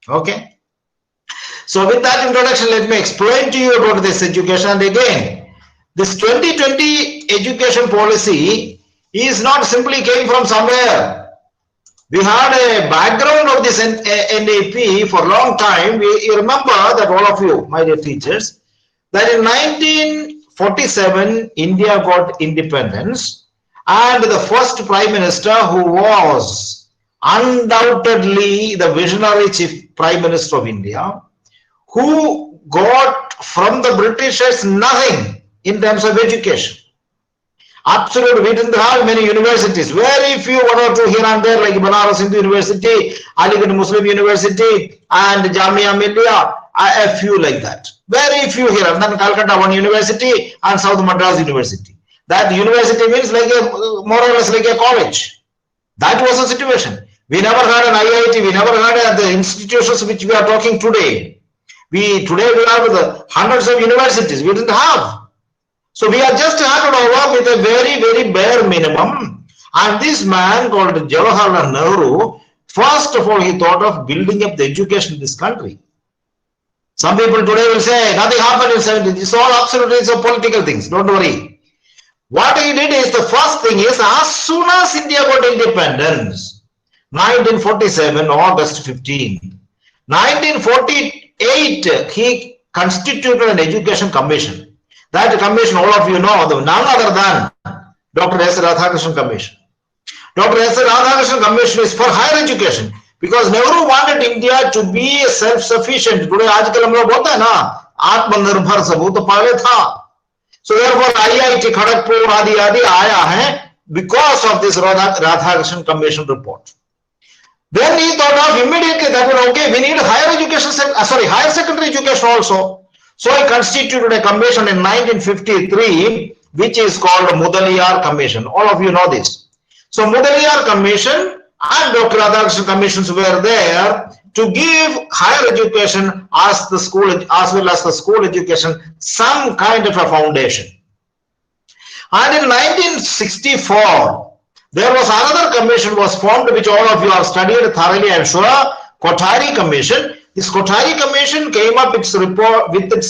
Okay. So with that introduction, let me explain to you about this education. And again, this 2020 education policy is not simply came from somewhere. We had a background of this NAP for a long time. You remember that, all of you, my dear teachers, that in 1947, India got independence, and the first Prime Minister, who was undoubtedly the visionary Chief Prime Minister of India, who got from the Britishers nothing in terms of education. Absolutely, we didn't have many universities. Very few, one or two here and there, like Banaras Hindu University, Aligarh Muslim University, and Jamia Millia, a few like that. Very few here. And then Calcutta, one university, and South Madras University. That university means like a more or less like a college. That was the situation. We never had an IIT. We never had the institutions which we are talking today. Today we have the hundreds of universities. We didn't have. So we are just handed over with a very, very bare minimum. And this man called Jawaharlal Nehru, first of all, he thought of building up the education in this country. Some people today will say, nothing happened in 70s. It's all absolutely so political things. Don't worry. What he did is, the first thing is, as soon as India got independence, 1947, August 15, 1948, he constituted an education commission. That commission, all of you know, none other than Dr. S. Radhakrishnan Commission. Dr. S. Radhakrishnan Commission is for higher education, because Nehru wanted India to be self-sufficient. Today, आजकल हम लोग बोलते हैं ना, आत्मनिर्भर सब, वो तो पहले था. So therefore, IIT Kharagpur आदि आदि आया है because of this Radhakrishnan Commission report. Then he thought of immediately that, okay, we need higher education, higher secondary education also. So he constituted a commission in 1953, which is called Mudaliar Commission. All of you know this. So Mudaliar Commission and Dr. Radhakrishnan commissions were there to give higher education as well as the school education some kind of a foundation. And in 1964, there was another commission was formed, which all of you have studied thoroughly, I am sure, Kothari Commission. This Kothari Commission came up with its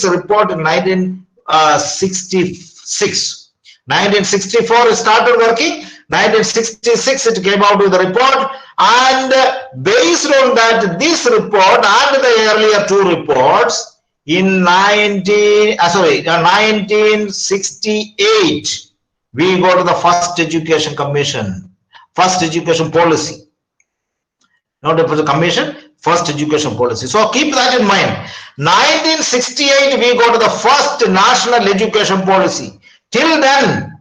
report in 1966. 1964 it started working. 1966 it came out with the report, and based on that, this report and the earlier two reports, in 1968 we got the first education commission, first education policy. Not a commission, first education policy. So keep that in mind. 1968 we got the first national education policy. Till then,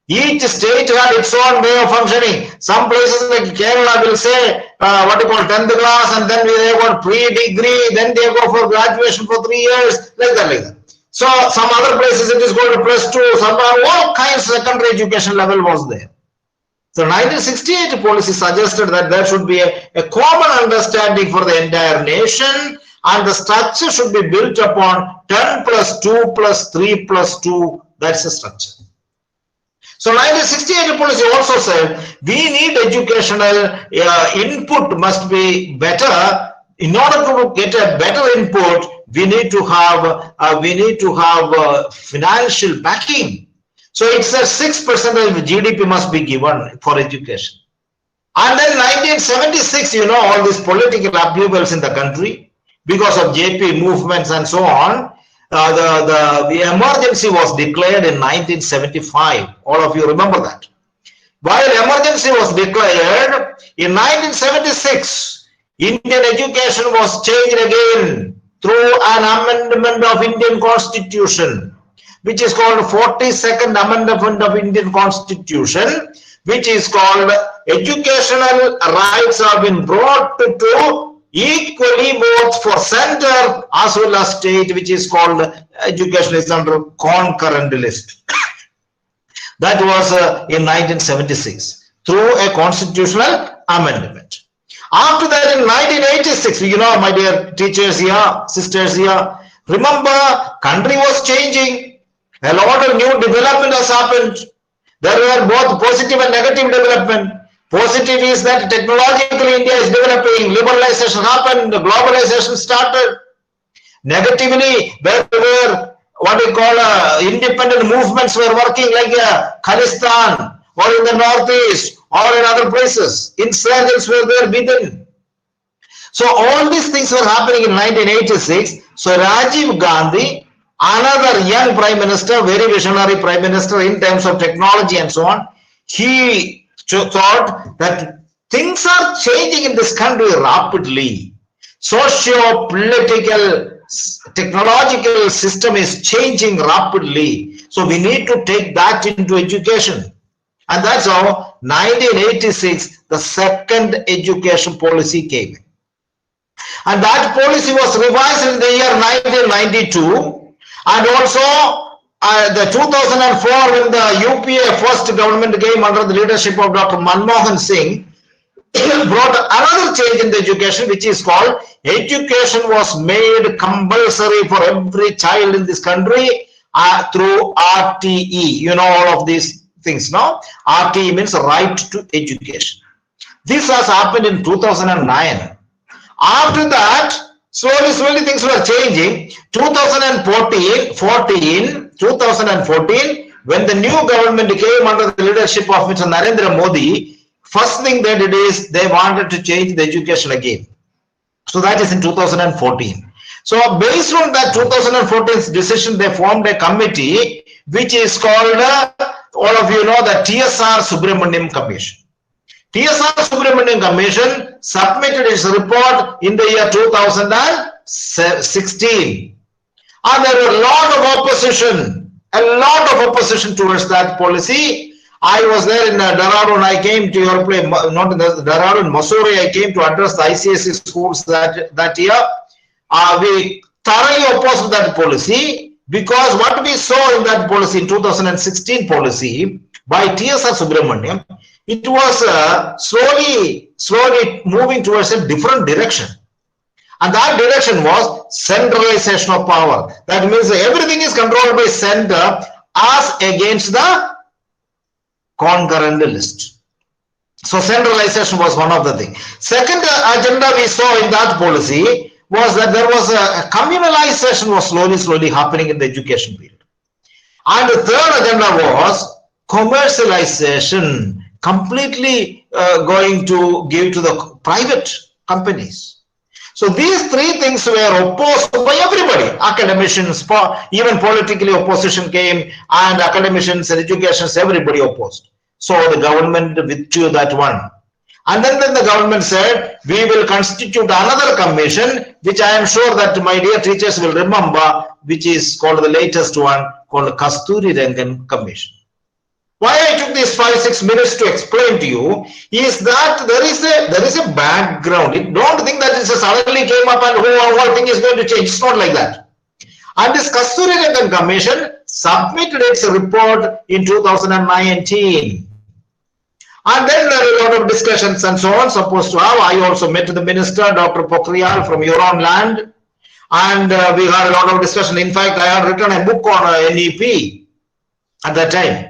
each state had its own way of functioning. Some places like Kerala will say what you call 10th class, and then they got pre-degree, then they go for graduation for 3 years, like that. So some other places it is going to +2, some all kinds of secondary education level was there. So 1968 policy suggested that there should be a common understanding for the entire nation, and the structure should be built upon 10 + 2 + 3 + 2. That's the structure. So 1968 policy also said we need educational input must be better. In order to get a better input, we need to have financial backing. So it's a 6% of GDP must be given for education. And then 1976, you know, all these political upheavals in the country because of JP movements and so on. The emergency was declared in 1975. All of you remember that. While emergency was declared in 1976, Indian education was changed again through an amendment of Indian Constitution, which is called 42nd Amendment of Indian Constitution, which is called educational rights have been brought to equally both for center as well as state, which is called education is under concurrent list. That was in 1976 through a constitutional amendment. After that, in 1986, you know, my dear teachers here, sisters here, remember, country was changing. A lot of new development has happened. There were both positive and negative development. Positive is that technologically India is developing, liberalization happened, globalization started. Negatively, where what we call independent movements were working like Khalistan or in the northeast or in other places. Insurgents were there within. So all these things were happening in 1986. So Rajiv Gandhi, another young prime minister, very visionary prime minister in terms of technology and so on, he thought that things are changing in this country rapidly. Socio-political, technological system is changing rapidly. So we need to take that into education. And that's how 1986, the second education policy came. And that policy was revised in the year 1992, and also the 2004 when the UPA first government came under the leadership of Dr. Manmohan Singh, brought another change in the education, which is called education was made compulsory for every child in this country through RTE. You know all of these things now. RTE means right to education. This has happened in 2009. After that, slowly things were changing. 2014, when the new government came under the leadership of Mr. Narendra Modi, first thing they did is they wanted to change the education again. So that is in 2014. So based on that 2014 decision, they formed a committee which is called, all of you know, the TSR Subramaniam Commission. TSR Subramanian Commission submitted its report in the year 2016. And there were a lot of opposition towards that policy. I was there in Dehradun. I came to your place, not in Dehradun, Mussoorie. I came to address the ICSE schools that year. We thoroughly opposed that policy because what we saw in that policy, in 2016 policy by TSR Subramaniam, it was slowly moving towards a different direction. And that direction was centralization of power. That means everything is controlled by center as against the concurrent list. So centralization was one of the things. Second agenda we saw in that policy was that there was a communalization was slowly happening in the education field. And the third agenda was commercialization, completely going to give to the private companies. So these three things were opposed by everybody. Academicians, even politically opposition came, and academicians and educationists, everybody opposed. So the government withdrew that one. And then the government said, we will constitute another commission, which I am sure that my dear teachers will remember, which is called the latest one, called Kasturirangan Commission. Why I took these 5-6 minutes to explain to you is that there is a background. Don't think that it suddenly came up and whole thing is going to change. It's not like that. And this Kasturirangan Commission submitted its report in 2019. And then there were a lot of discussions and so on supposed to have. I also met the minister, Dr. Pokhriyal, from your own land. And we had a lot of discussion. In fact, I had written a book on NEP at that time.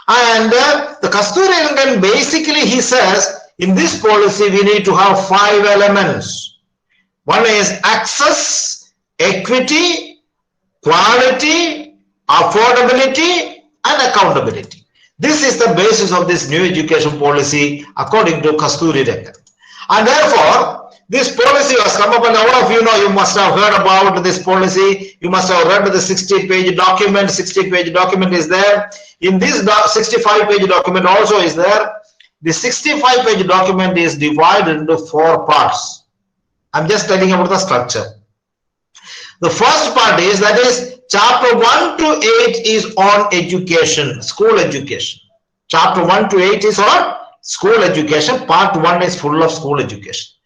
And the Kasturirangan, basically he says, in this policy we need to have 5 elements. One is access, equity, quality, affordability, and accountability. This is the basis of this new education policy according to Kasturirangan. And therefore, this policy has come up, and all of you know, you must have heard about this policy. You must have read the 60-page document. 60-page document is there. In this 65-page document also is there. The 65-page document is divided into 4 parts. I'm just telling about the structure. The first part is, that is, chapter 1 to 8 is on education, school education. Chapter 1 to 8 is on school education. Part 1 is full of school education.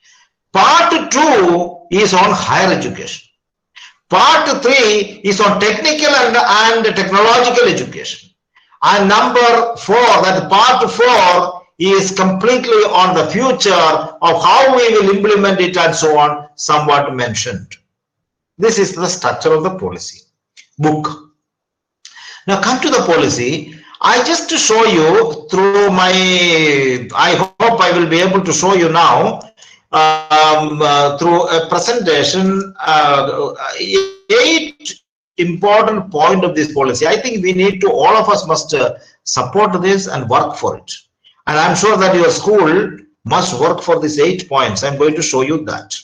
Part 2 is on higher education. Part 3 is on technical and technological education. And number 4, that part 4 is completely on the future of how we will implement it and so on, somewhat mentioned. This is the structure of the policy book. Now come to the policy. I just to show you through my, I hope I will be able to show you now through a presentation 8 important point of this policy. I think we need to, all of us must support this and work for it. And I'm sure that your school must work for these 8 points. I'm going to show you that.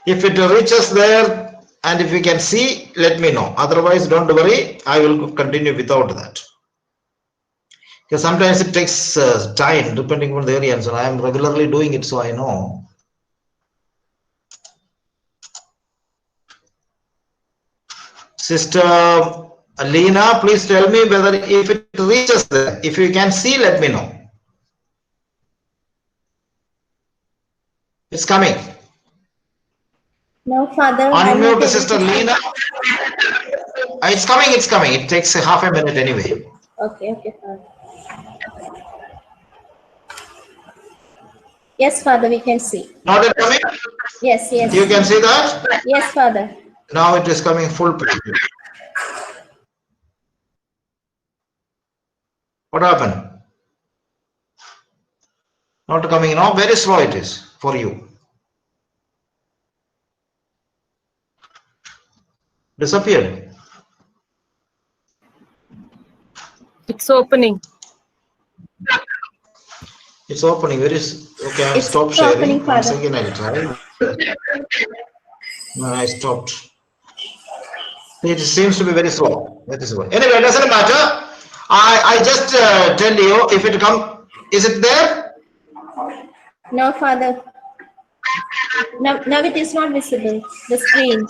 If it reaches there and if you can see, let me know. Otherwise, don't worry, I will continue without that. Because sometimes it takes time depending on the area, and so I am regularly doing it, so I know. Sister Alina, please tell me whether if it reaches there. If you can see, let me know. It's coming. No, Father. Unmute Sister Lena. It's coming, it's coming. It takes half a minute anyway. Okay, Father. Yes, Father, we can see. Not it coming? Yes. You can see that? Yes, Father. Now it is coming full page. What happened? Not coming now. Very slow it is for you. Disappeared. It's opening. It's opening. Where is? Okay, I stopped sharing. Once again, I'll try. No, I stopped. It seems to be very slow. That is why. Anyway, it doesn't matter. I just tell you if it comes. Is it there? No, Father. Now it is not visible. The screen.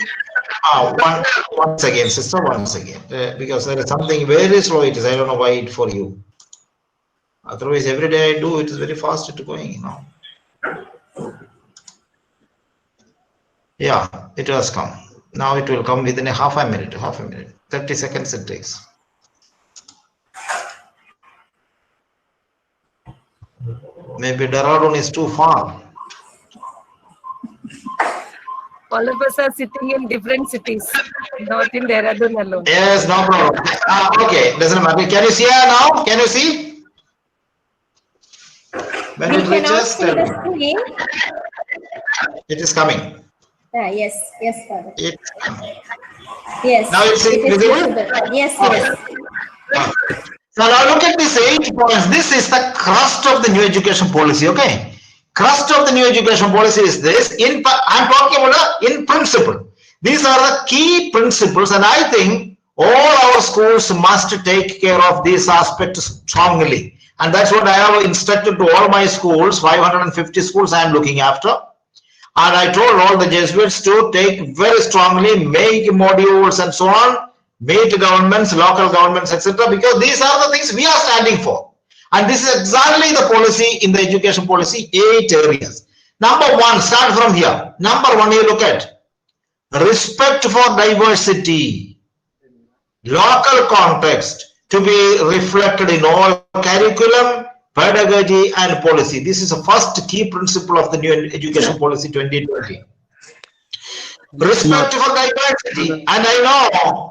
Once again, sister. Once again, because there is something very slow. It is. I don't know why it for you. Otherwise, every day I do. It is very fast. It going. You know. Yeah, it has come. Now it will come within a half a minute. 30 seconds it takes. Maybe Dehradun is too far. All of us are sitting in different cities, not in Dehradun alone. Yes, no problem. Okay, doesn't matter. Can you see her now? Can you see? When it reaches, tell me. It is coming. Yes, Father. It's coming. Yes. Now it's visible? Yes. So now look at these 8 points. This is the crust of the new education policy. Okay. Crust of the new education policy is this. I'm talking about in principle. These are the key principles, and I think all our schools must take care of these aspects strongly. And that's what I have instructed to all my schools, 550 schools I am looking after. And I told all the Jesuits to take very strongly, make modules and so on, meet governments, local governments, etc. Because these are the things we are standing for. And this is exactly the policy in the education policy, 8 areas. Number 1, start from here. Number 1, you look at respect for diversity, local context to be reflected in all curriculum, pedagogy and policy. This is the first key principle of the new education policy 2020. Respect for diversity. And I know,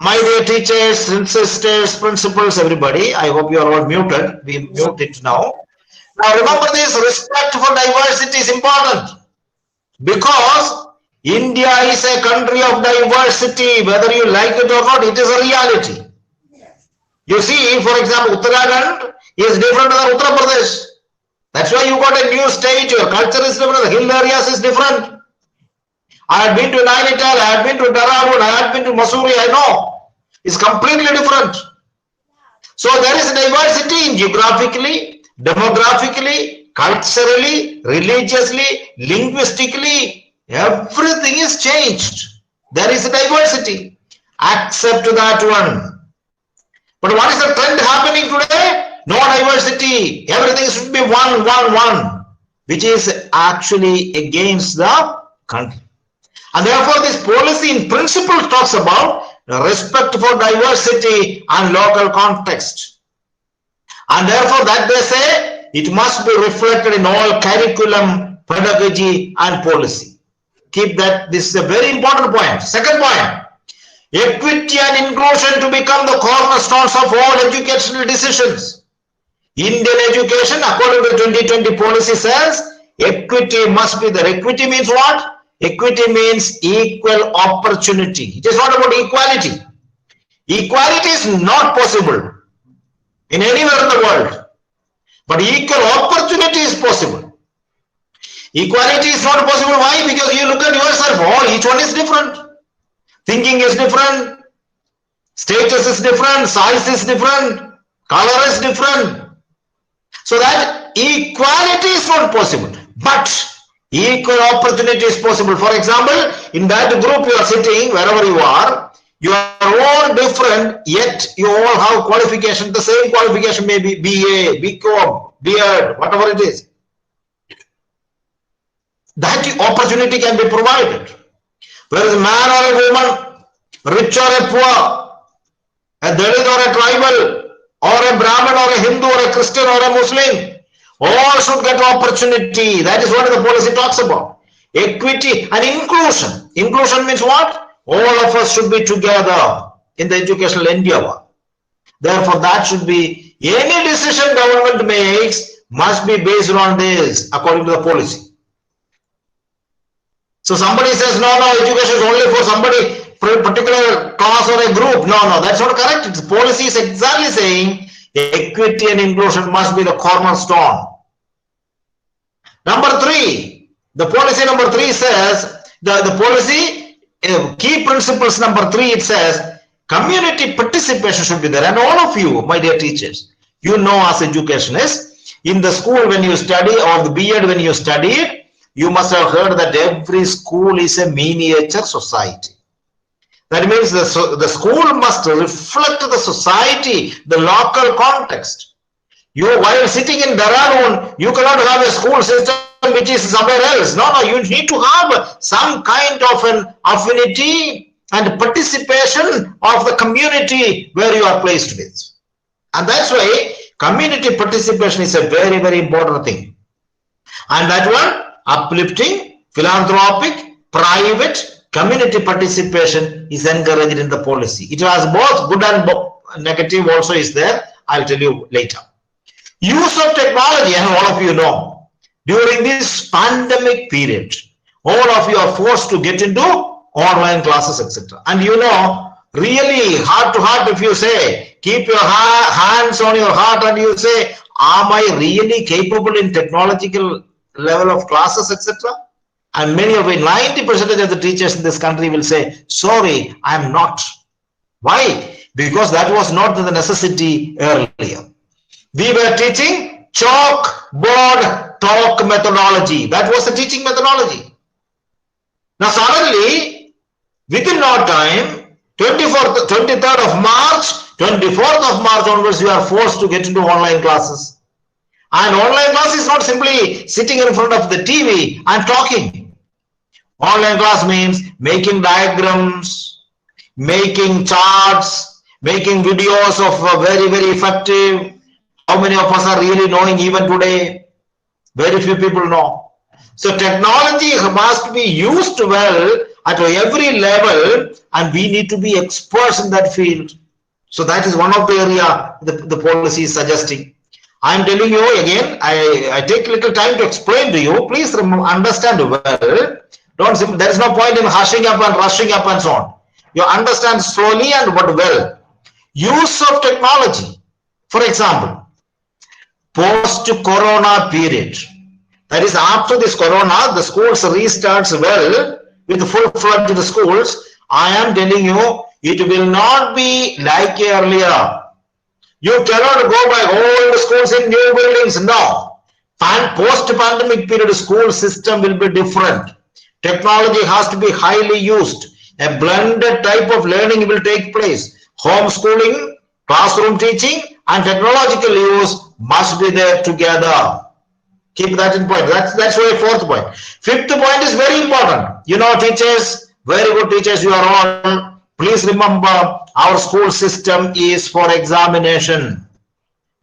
my dear teachers, sisters, principals, everybody, I hope you are all muted. We mute it now. Now remember this, respect for diversity is important because India is a country of diversity. Whether you like it or not, it is a reality. You see, for example, Uttarakhand is different than Uttar Pradesh. That's why you got a new state, your culture is different, the hill areas is different. I had been to Nainital, I had been to Dehradun, I had been to Mussoorie, I know. It's completely different. So there is diversity in geographically, demographically, culturally, religiously, linguistically. Everything is changed. There is a diversity. Accept that one. But what is the trend happening today? No diversity. Everything should be one, which is actually against the country. And therefore, this policy in principle talks about respect for diversity and local context. And therefore, that they say it must be reflected in all curriculum, pedagogy and policy. Keep that. This is a very important point. Second point, equity and inclusion to become the cornerstones of all educational decisions. Indian education, according to 2020 policy, says equity must be there. Equity means what? Equity means equal opportunity. It is not about equality. Equality is not possible in anywhere in the world, but equal opportunity is possible. Equality is not possible. Why? Because you look at yourself. Oh, each one is different. Thinking is different. Status is different. Size is different. Color is different. So that equality is not possible. But equal opportunity is possible. For example, in that group you are sitting, wherever you are all different, yet you all have qualification. The same qualification may be BA, BCom, BEd, whatever it is. That opportunity can be provided. Whether a man or a woman, rich or a poor, a Dalit or a tribal, or a Brahmin or a Hindu or a Christian or a Muslim, all should get opportunity. That is what the policy talks about. Equity and inclusion. Inclusion means what? All of us should be together in the educational endeavor. Therefore, that should be, any decision government makes must be based on this according to the policy. So somebody says, no, education is only for somebody, for a particular class or a group. No, that's not correct. The policy is exactly saying equity and inclusion must be the cornerstone. Number 3, the policy number 3 says, the policy, key principles number 3, it says, community participation should be there. And all of you, my dear teachers, you know as educationists, in the school when you study or the BEd when you study, you must have heard that every school is a miniature society. That means the school must reflect the society, the local context. You, while sitting in Dehradun, you cannot have a school system which is somewhere else. No, you need to have some kind of an affinity and participation of the community where you are placed with. And that's why community participation is a very, very important thing. And that one, uplifting, philanthropic, private, community participation is encouraged in the policy. It has both good and negative also is there. I'll tell you later. Use of technology, and all of you know, during this pandemic period, all of you are forced to get into online classes, etc. And you know, really heart to heart, if you say, keep your hands on your heart and you say, am I really capable in technological level of classes, etc.? And many of it, 90% of the teachers in this country will say, sorry, I'm not. Why? Because that was not the necessity earlier. We were teaching chalkboard talk methodology. That was the teaching methodology. Now suddenly, within no time, 23rd of March, 24th of March onwards, you are forced to get into online classes. And online class is not simply sitting in front of the TV and talking. Online class means making diagrams, making charts, making videos of very, very effective. How many of us are really knowing even today? Very few people know. So technology must be used well at every level, and we need to be experts in that field. So that is one of the area the policy is suggesting. I am telling you again, I take little time to explain to you. Please understand well. There is no point in hushing up and rushing up and so on. You understand slowly and but well. Use of technology. For example, post-corona period. That is, after this corona, the schools restarts well with full-fledged schools. I am telling you, it will not be like earlier. You cannot go by old schools in new buildings. No. Post-pandemic period, school system will be different. Technology has to be highly used. A blended type of learning will take place. Homeschooling, classroom teaching, and technological use must be there together. Keep that in point. That's why fourth point. Fifth point is very important. You know, teachers, very good teachers, you are all. Please remember, our school system is for examination.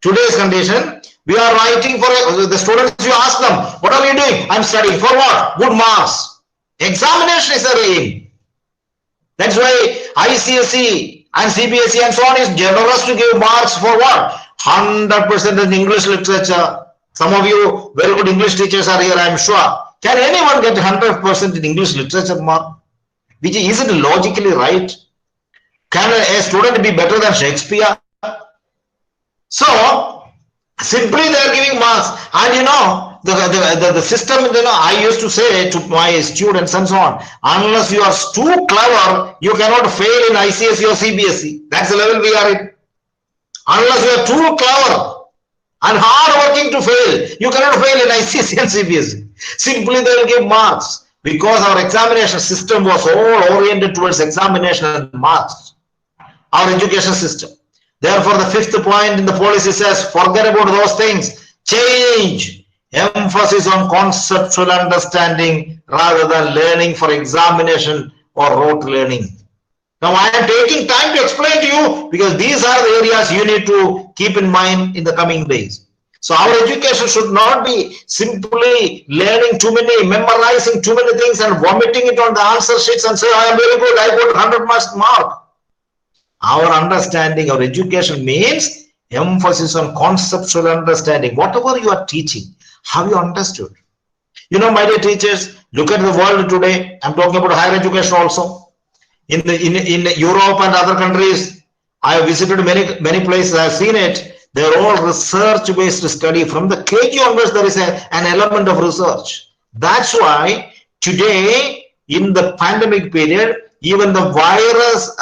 Today's condition, we are writing for the students. You ask them, what are you doing? I'm I'm studying for what? Good marks. Examination is the aim. That's why ICSE and CBSE and so on is generous to give marks for what? 100% in English literature. Some of you very good English teachers are here, I'm sure. Can anyone get 100% in English literature mark? Which isn't logically right? Can a student be better than Shakespeare? So, simply they are giving marks. And you know, the system, you know, I used to say to my students and so on, unless you are too clever, you cannot fail in ICSE or CBSE. That's the level we are in. Unless you are too clever and hard working to fail, you cannot fail in ICSE and CBSE. Simply they will give marks because our examination system was all oriented towards examination and marks. Our education system. Therefore, the fifth point in the policy says, forget about those things. Change. Emphasis on conceptual understanding rather than learning for examination or rote learning. Now, I am taking time to explain to you because these are the areas you need to keep in mind in the coming days. So, our education should not be simply learning too many, memorizing too many things and vomiting it on the answer sheets and say, I am very good, I got 100 mark. Our understanding, our education means emphasis on conceptual understanding. Whatever you are teaching, have you understood? You know, my dear teachers, look at the world today. I'm talking about higher education also. In Europe and other countries, I have visited many places. I have seen it. They're all research-based study. From the KG onwards, there is an element of research. That's why today, in the pandemic period, even the virus,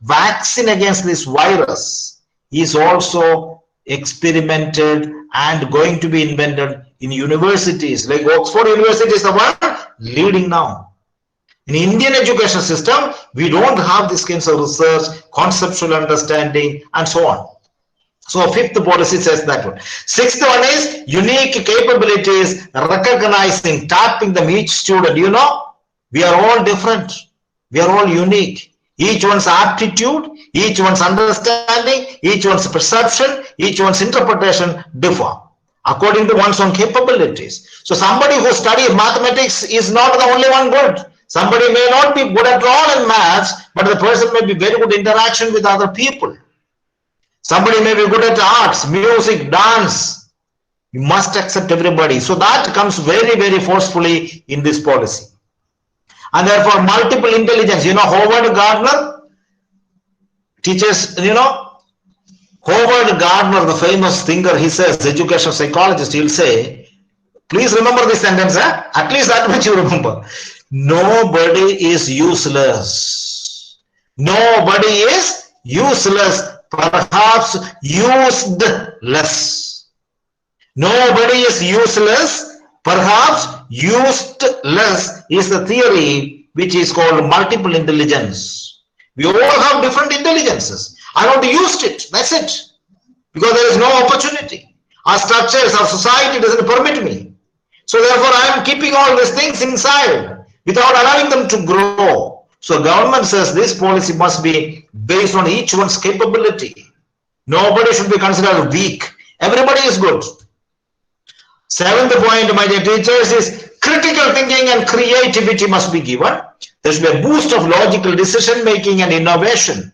vaccine against this virus is also experimented and going to be invented in universities. Like Oxford University is the one leading now. In Indian education system, we don't have this kinds of research, conceptual understanding, and so on. So fifth policy says that one. Sixth one is unique capabilities, recognizing, tapping them each student. You know, we are all different. We are all unique. Each one's aptitude, each one's understanding, each one's perception, each one's interpretation differ according to one's own capabilities. So somebody who studies mathematics is not the only one good. Somebody may not be good at all in maths, but the person may be very good interaction with other people. Somebody may be good at arts, music, dance. You must accept everybody. So that comes very, very forcefully in this policy. And therefore, multiple intelligence. You know, Howard Gardner, teachers, you know, Howard Gardner, the famous thinker, he says, educational psychologist, he'll say, please remember this sentence, at least that much you remember. Nobody is useless. Nobody is useless, perhaps useless. Nobody is useless, perhaps useless is the theory which is called multiple intelligence. We all have different intelligences. I not used it. That's it. Because there is no opportunity. Our structures, our society doesn't permit me. So therefore, I am keeping all these things inside without allowing them to grow. So government says this policy must be based on each one's capability. Nobody should be considered weak. Everybody is good. Seventh point, my dear teachers, is critical thinking and creativity must be given. There should be a boost of logical decision making and innovation.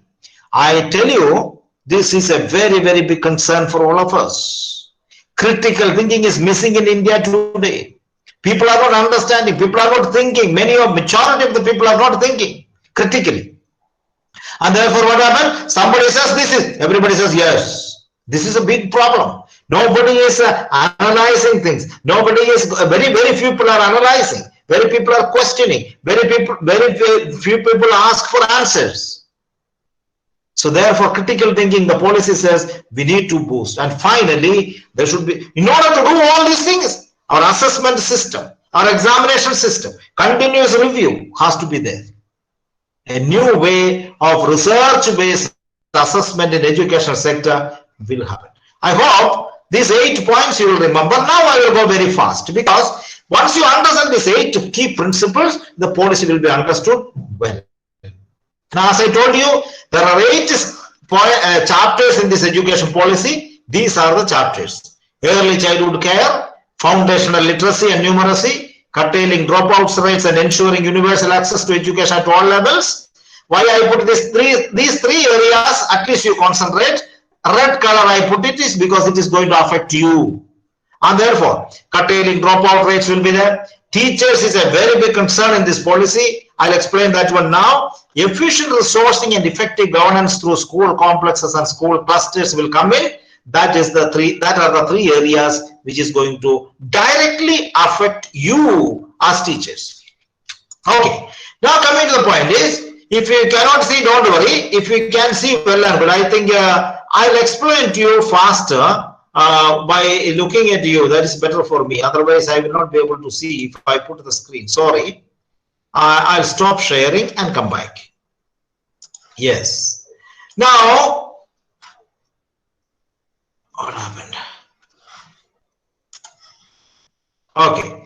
I tell you, this is a very, very big concern for all of us. Critical thinking is missing in India today. People are not understanding. People are not thinking. Majority of the people are not thinking critically. And therefore, what happens? Somebody says this is, everybody says yes. This is a big problem. Nobody is analyzing things. Nobody is, very few people are analyzing. Very people are questioning. Very few people ask for answers. So therefore, critical thinking, the policy says we need to boost. And finally, there should be, in order to do all these things, our assessment system, our examination system, continuous review has to be there. A new way of research-based assessment in educational sector will happen. I hope these 8 points you will remember. Now I will go very fast because once you understand these 8 key principles, the policy will be understood well. Now, as I told you, there are 8 chapters in this education policy. These are the chapters. Early childhood care, foundational literacy and numeracy, curtailing dropouts rates and ensuring universal access to education at all levels. Why I put these three areas, at least you concentrate. Red color I put it is because it is going to affect you. And therefore, curtailing dropout rates will be there. Teachers is a very big concern in this policy. I'll explain that one now. Efficient resourcing and effective governance through school complexes and school clusters will come in. That are the three areas which is going to directly affect you as teachers. Okay. Now coming to the point is, if you cannot see, don't worry. If you can see, well and good. I think I'll explain to you faster by looking at you. That is better for me. Otherwise, I will not be able to see if I put the screen. Sorry. I'll stop sharing and come back. Yes. Now, what happened? Okay.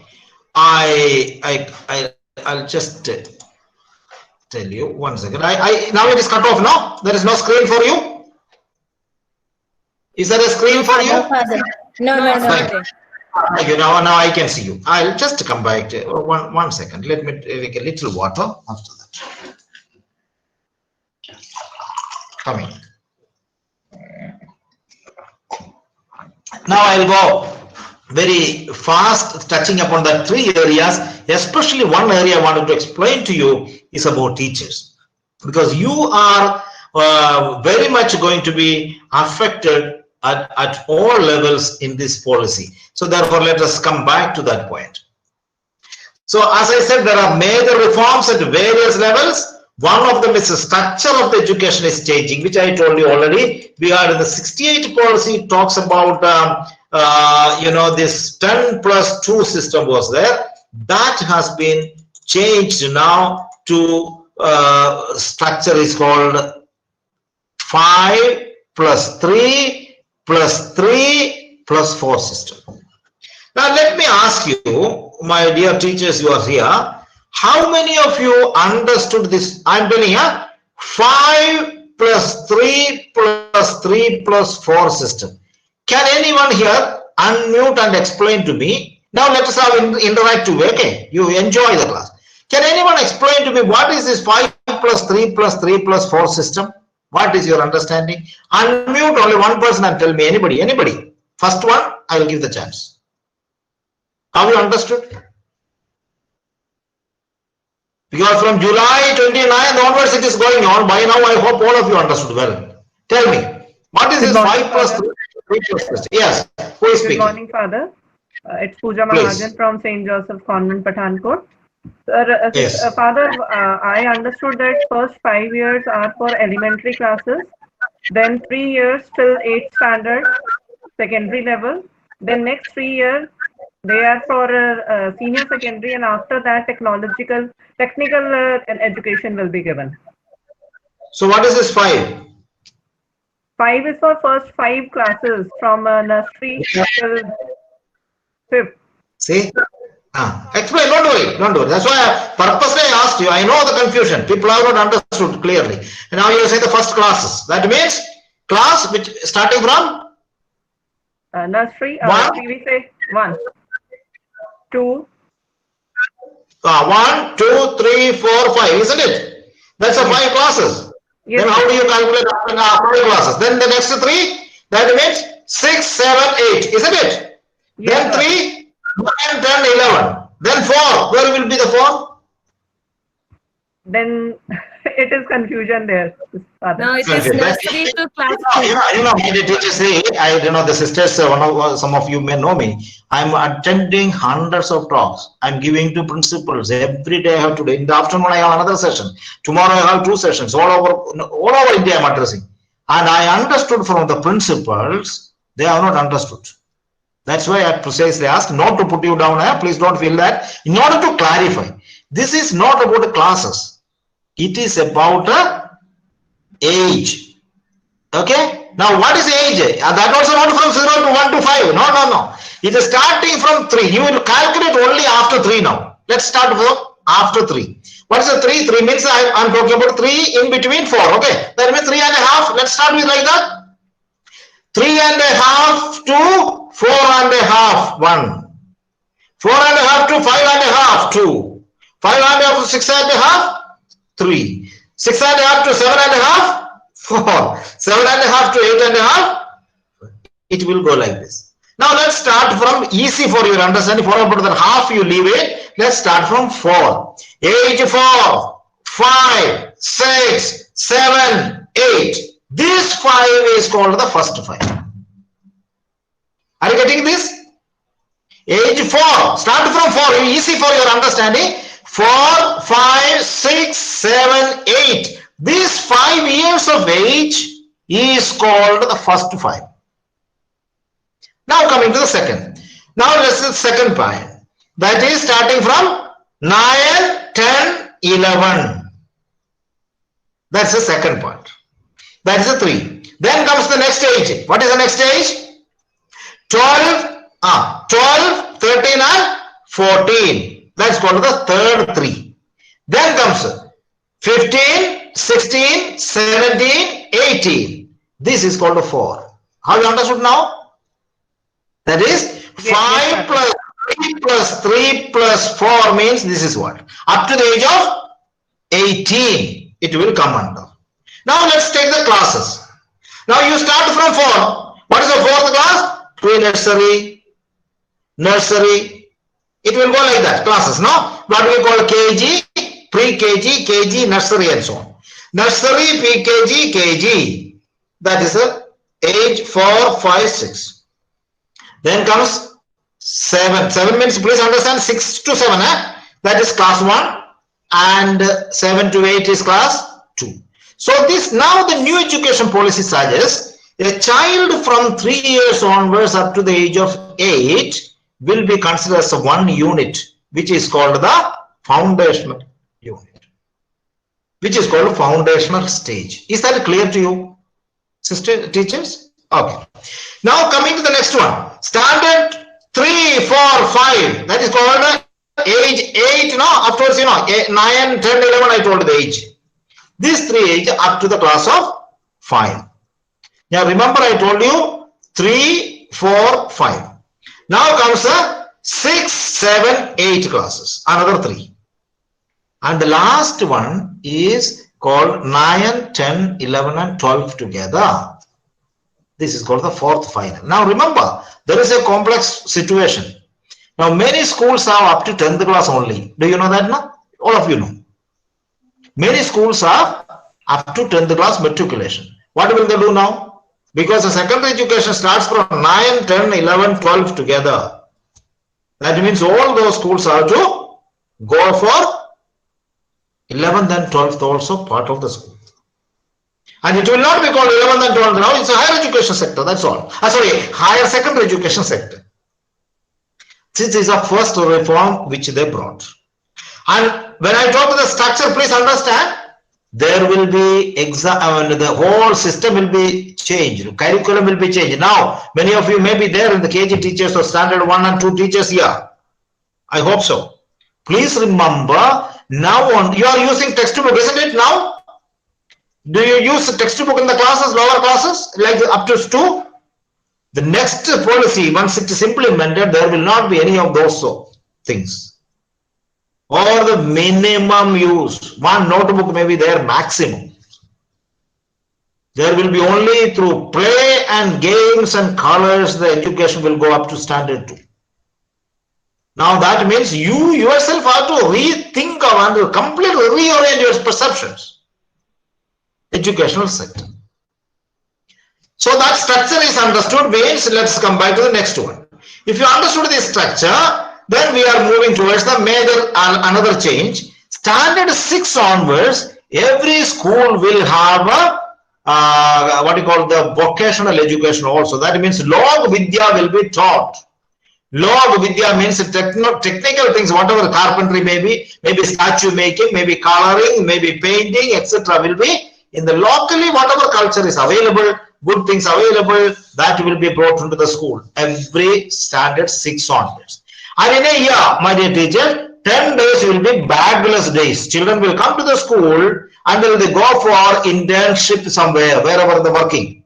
I'll just tell you 1 second. Now it is cut off. No, there is no screen for you. Is there a screen for you? No, Father. No. Thank you. Now I can see you. I'll just come back to 1 second. Let me take a little water after that. Coming. Now I'll go very fast, touching upon the three areas. Especially one area I wanted to explain to you is about teachers, because you are very much going to be affected at all levels in this policy. So therefore, let us come back to that point. So as I said, there are major reforms at various levels. One of them is the structure of the education is changing, which I told you already. We are in the 68 policy. It talks about this 10+2 system was there. That has been changed now to structure is called 5+3+3+4 system. Now let me ask you, my dear teachers, you are here. How many of you understood this? I'm telling you, 5+3+3+4 system. Can anyone here unmute and explain to me? Now let us have an interactive way. Okay, you enjoy the class. Can anyone explain to me what is this 5+3+3+4 system? What is your understanding? Unmute only one person and tell me. Anybody. First one, I will give the chance. Have you understood? Because from July 29th onwards it is going on. By now I hope all of you understood well. Tell me, what is this 5+3+3+3? Yes, who is speaking? Good morning, Father. It's Pooja Mahajan from St. Joseph Convent, Pathankot. Sir, Yes. Father, I understood that first 5 years are for elementary classes, then 3 years till 8th standard, secondary level, then next 3 years they are for senior secondary, and after that technical education will be given. So what is this 5? 5 is for first 5 classes from nursery till 5th. See? Explain, don't worry. That's why I purposely asked you. I know the confusion. People have not understood clearly. And now you say the first classes. That means class which starting from? Nursery, we say 1, 2. 1, 2, 3, 4, 5, isn't it? That's the 5 classes. Yes, then how do you calculate after 5 classes? Then the next 3, that means 6, 7, 8, isn't it? Yes, then 3, 9, 10, 11. Then 4, where will be the 4? Then it is confusion there. Father. No, it is nursery to class 2. You know, my teachers say, the sisters, some of you may know me. I'm attending hundreds of talks. I'm giving to principals. Every day I have to do. In the afternoon, I have another session. Tomorrow, I have 2 sessions. All over India, I'm addressing. And I understood from the principals, they have not understood. That's why I precisely asked not to put you down. Please don't feel that. In order to clarify, this is not about the classes. It is about age. Okay. Now, what is age? That also not from 0 to 1 to 5. No. It is starting from 3. You will calculate only after 3 now. Let's start for after 3. What is the 3? 3 means I'm talking about 3 in between 4. Okay. That means 3.5. Let's start with like that. 3.5 to 4.5. 1. 4.5 to 5.5, 2. 5.5 to 6.5, 3. 6.5 to 7.5, 4. 7.5 to 8.5, it will go like this. Now let's start from easy for your understanding. For about the half you leave it. Let's start from 4. Age 4, 5, 6, 7, 8. This 5 is called the first 5. Are you getting this? Age 4. Start from 4. Easy for your understanding. 4, 5, 6, 7, 8. This 5 years of age is called the first 5. Now coming to the second. Now let's see the second point. That is starting from 9, 10, 11. That's the second point. That is the 3. Then comes the next stage. What is the next stage? 12, 12, 13 and 14. That's called the third 3. Then comes 15, 16, 17, 18. This is called a 4. Have you understood now? That is 5 plus 3 plus 3 plus 4 means this is what? Up to the age of 18, it will come under. Now let's take the classes. Now you start from 4. What is the fourth class? Pre-nursery, nursery. It will go like that. Classes, no? What we call KG, pre-KG, KG, nursery and so on. Nursery, pre-KG, KG. That is the age 4, 5, 6. Then comes 7. 7 means, please understand, 6 to 7. That is class 1. And 7 to 8 is class 2. So this now the new education policy suggests a child from 3 years onwards up to the age of 8 will be considered as one unit, which is called the foundational unit, which is called foundational stage. Is that clear to you, sister teachers? Okay. Now coming to the next one. Standard 3, 4, 5. That is called age 8. No, afterwards, 9, 10, 11, I told the age. These 3 age up to the class of 5. Now remember I told you 3, 4, 5. Now comes the 6, 7, 8 classes. Another 3. And the last one is called 9, 10, 11 and 12 together. This is called the fourth final. Now remember, there is a complex situation. Now many schools have up to 10th class only. Do you know that now? All of you know. Many schools have up to 10th class matriculation. What will they do now? Because the secondary education starts from 9, 10, 11, 12 together. That means all those schools have to go for 11th and 12th also part of the school. And it will not be called 11th and 12th now, it's a higher education sector, that's all. Higher secondary education sector. This is a first reform which they brought. And when I talk to the structure, please understand, there will be the whole system will be changed, curriculum will be changed. Now, many of you may be there in the KG teachers or standard 1 and 2 teachers here. I hope so. Please remember, now on, you are using textbook, isn't it now? Do you use the textbook in the classes, lower classes, like up to 2? The next policy, once it is implemented, there will not be any of those things. Or the minimum use. One notebook may be there maximum. There will be only through play and games and colors, the education will go up to standard 2. Now that means you yourself have to rethink and completely reorient your perceptions. Educational sector. So that structure is understood means let's come back to the next one. If you understood this structure, then we are moving towards the major another change. Standard 6 onwards, every school will have a what you call the vocational education also. That means Log Vidya will be taught. Log Vidya means technical things, whatever carpentry maybe statue making, maybe coloring, maybe painting, etc. will be in the locally whatever culture is available, good things available, that will be brought into the school. Every standard 6 onwards. And in a year, my dear teacher, 10 days will be bagless days. Children will come to the school and they will go for internship somewhere, wherever they're working.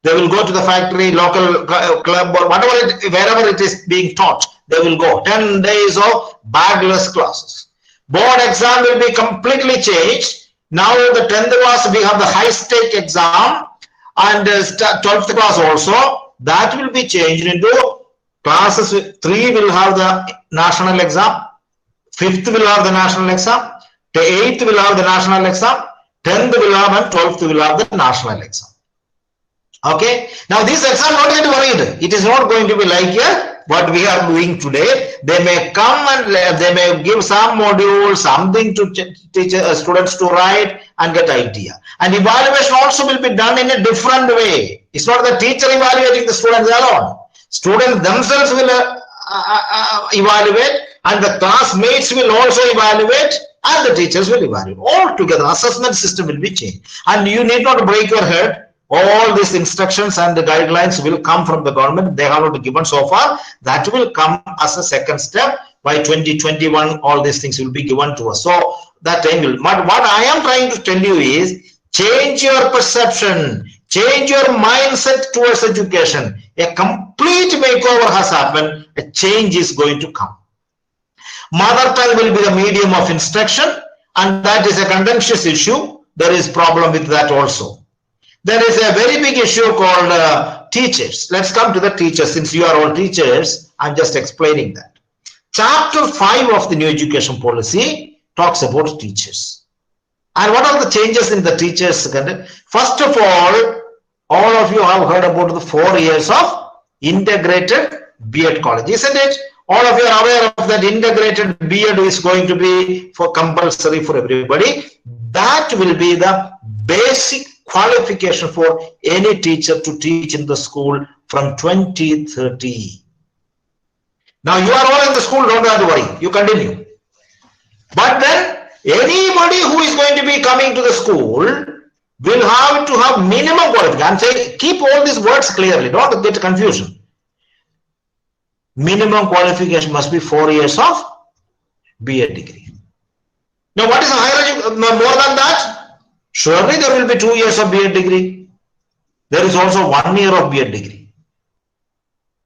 They will go to the factory, local club, or whatever, wherever it is being taught. they will go. 10 days of bagless classes. Board exam will be completely changed. Now the 10th class, we have the high stake exam, and 12th class also, that will be changed into classes. 3 will have the national exam, 5th will have the national exam, the 8th will have the national exam, 10th will have, and 12th will have the national exam. Okay, now this exam, not get worried. It is not going to be like what we are doing today. They may come and they may give some module, something to teach students to write and get idea. And evaluation also will be done in a different way. It's not the teacher evaluating the students alone. Students themselves will evaluate, and the classmates will also evaluate, and the teachers will evaluate. All together, assessment system will be changed. And you need not break your head. All these instructions and the guidelines will come from the government. They have not given so far. That will come as a second step. By 2021, all these things will be given to us. So that time will. But what I am trying to tell you is, change your perception, change your mindset towards education. A complete makeover has happened. A change is going to come. Mother tongue will be the medium of instruction, and that is a contentious issue. There is problem with that also. There is a very big issue called teachers. Let's come to the teachers. Since you are all teachers, I'm just explaining that. Chapter 5 of the new education policy talks about teachers. And what are the changes in the teachers? First of all of you have heard about the 4 years of integrated B.Ed college, isn't it? All of you are aware of that integrated B.Ed is going to be for compulsory for everybody. That will be the basic qualification for any teacher to teach in the school from 2030. Now you are all in the school, don't have to worry, you continue. But then anybody who is going to be coming to the school will have to have minimum qualification. I'm saying keep all these words clearly, don't get confusion. Minimum qualification must be 4 years of B.Ed degree. Now what is a higher education? More than that? Surely there will be 2 years of B.Ed degree. There is also 1 year of B.Ed degree.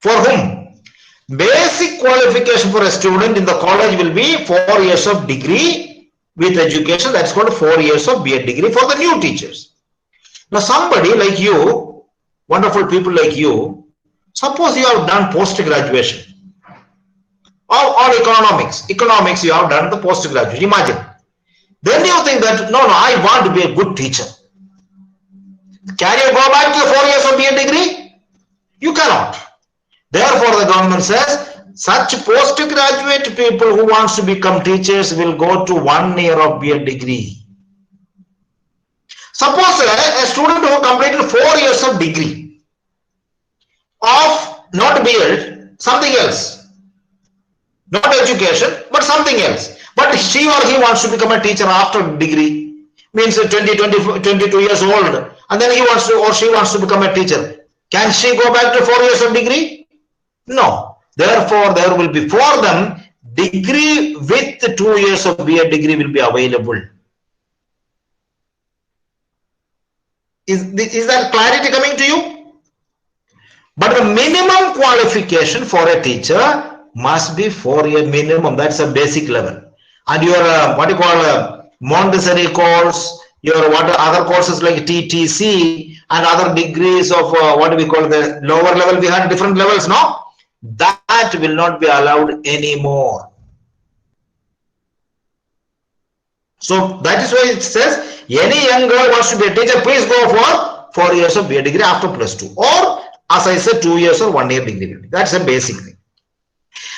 For whom? Basic qualification for a student in the college will be 4 years of degree with education. That's called 4 years of B.Ed degree for the new teachers. Now somebody like you, wonderful people like you, suppose you have done post-graduation or economics. Economics you have done the post-graduation. Imagine. Then you think that, no, I want to be a good teacher. Can you go back to the 4 years of B.Ed degree? You cannot. Therefore, the government says, such postgraduate people who wants to become teachers will go to 1 year of B.Ed degree. Suppose a student who completed 4 years of degree of not B.Ed, something else. Not education, but something else. But she or he wants to become a teacher after degree, means 22 years old, and then he wants to or she wants to become a teacher. Can she go back to 4 years of degree? No. Therefore, there will be for them degree with 2 years of B.Ed degree will be available. Is that clarity coming to you? But the minimum qualification for a teacher must be 4 year minimum. That's a basic level. And your what you call Montessori course, your what other courses like TTC and other degrees of what do we call the lower level, we had different levels, no? That will not be allowed anymore. So that is why it says any young girl wants to be a teacher, please go for 4 years of B.Ed degree after +2, or as I said 2 years or 1 year degree. That's a basic thing.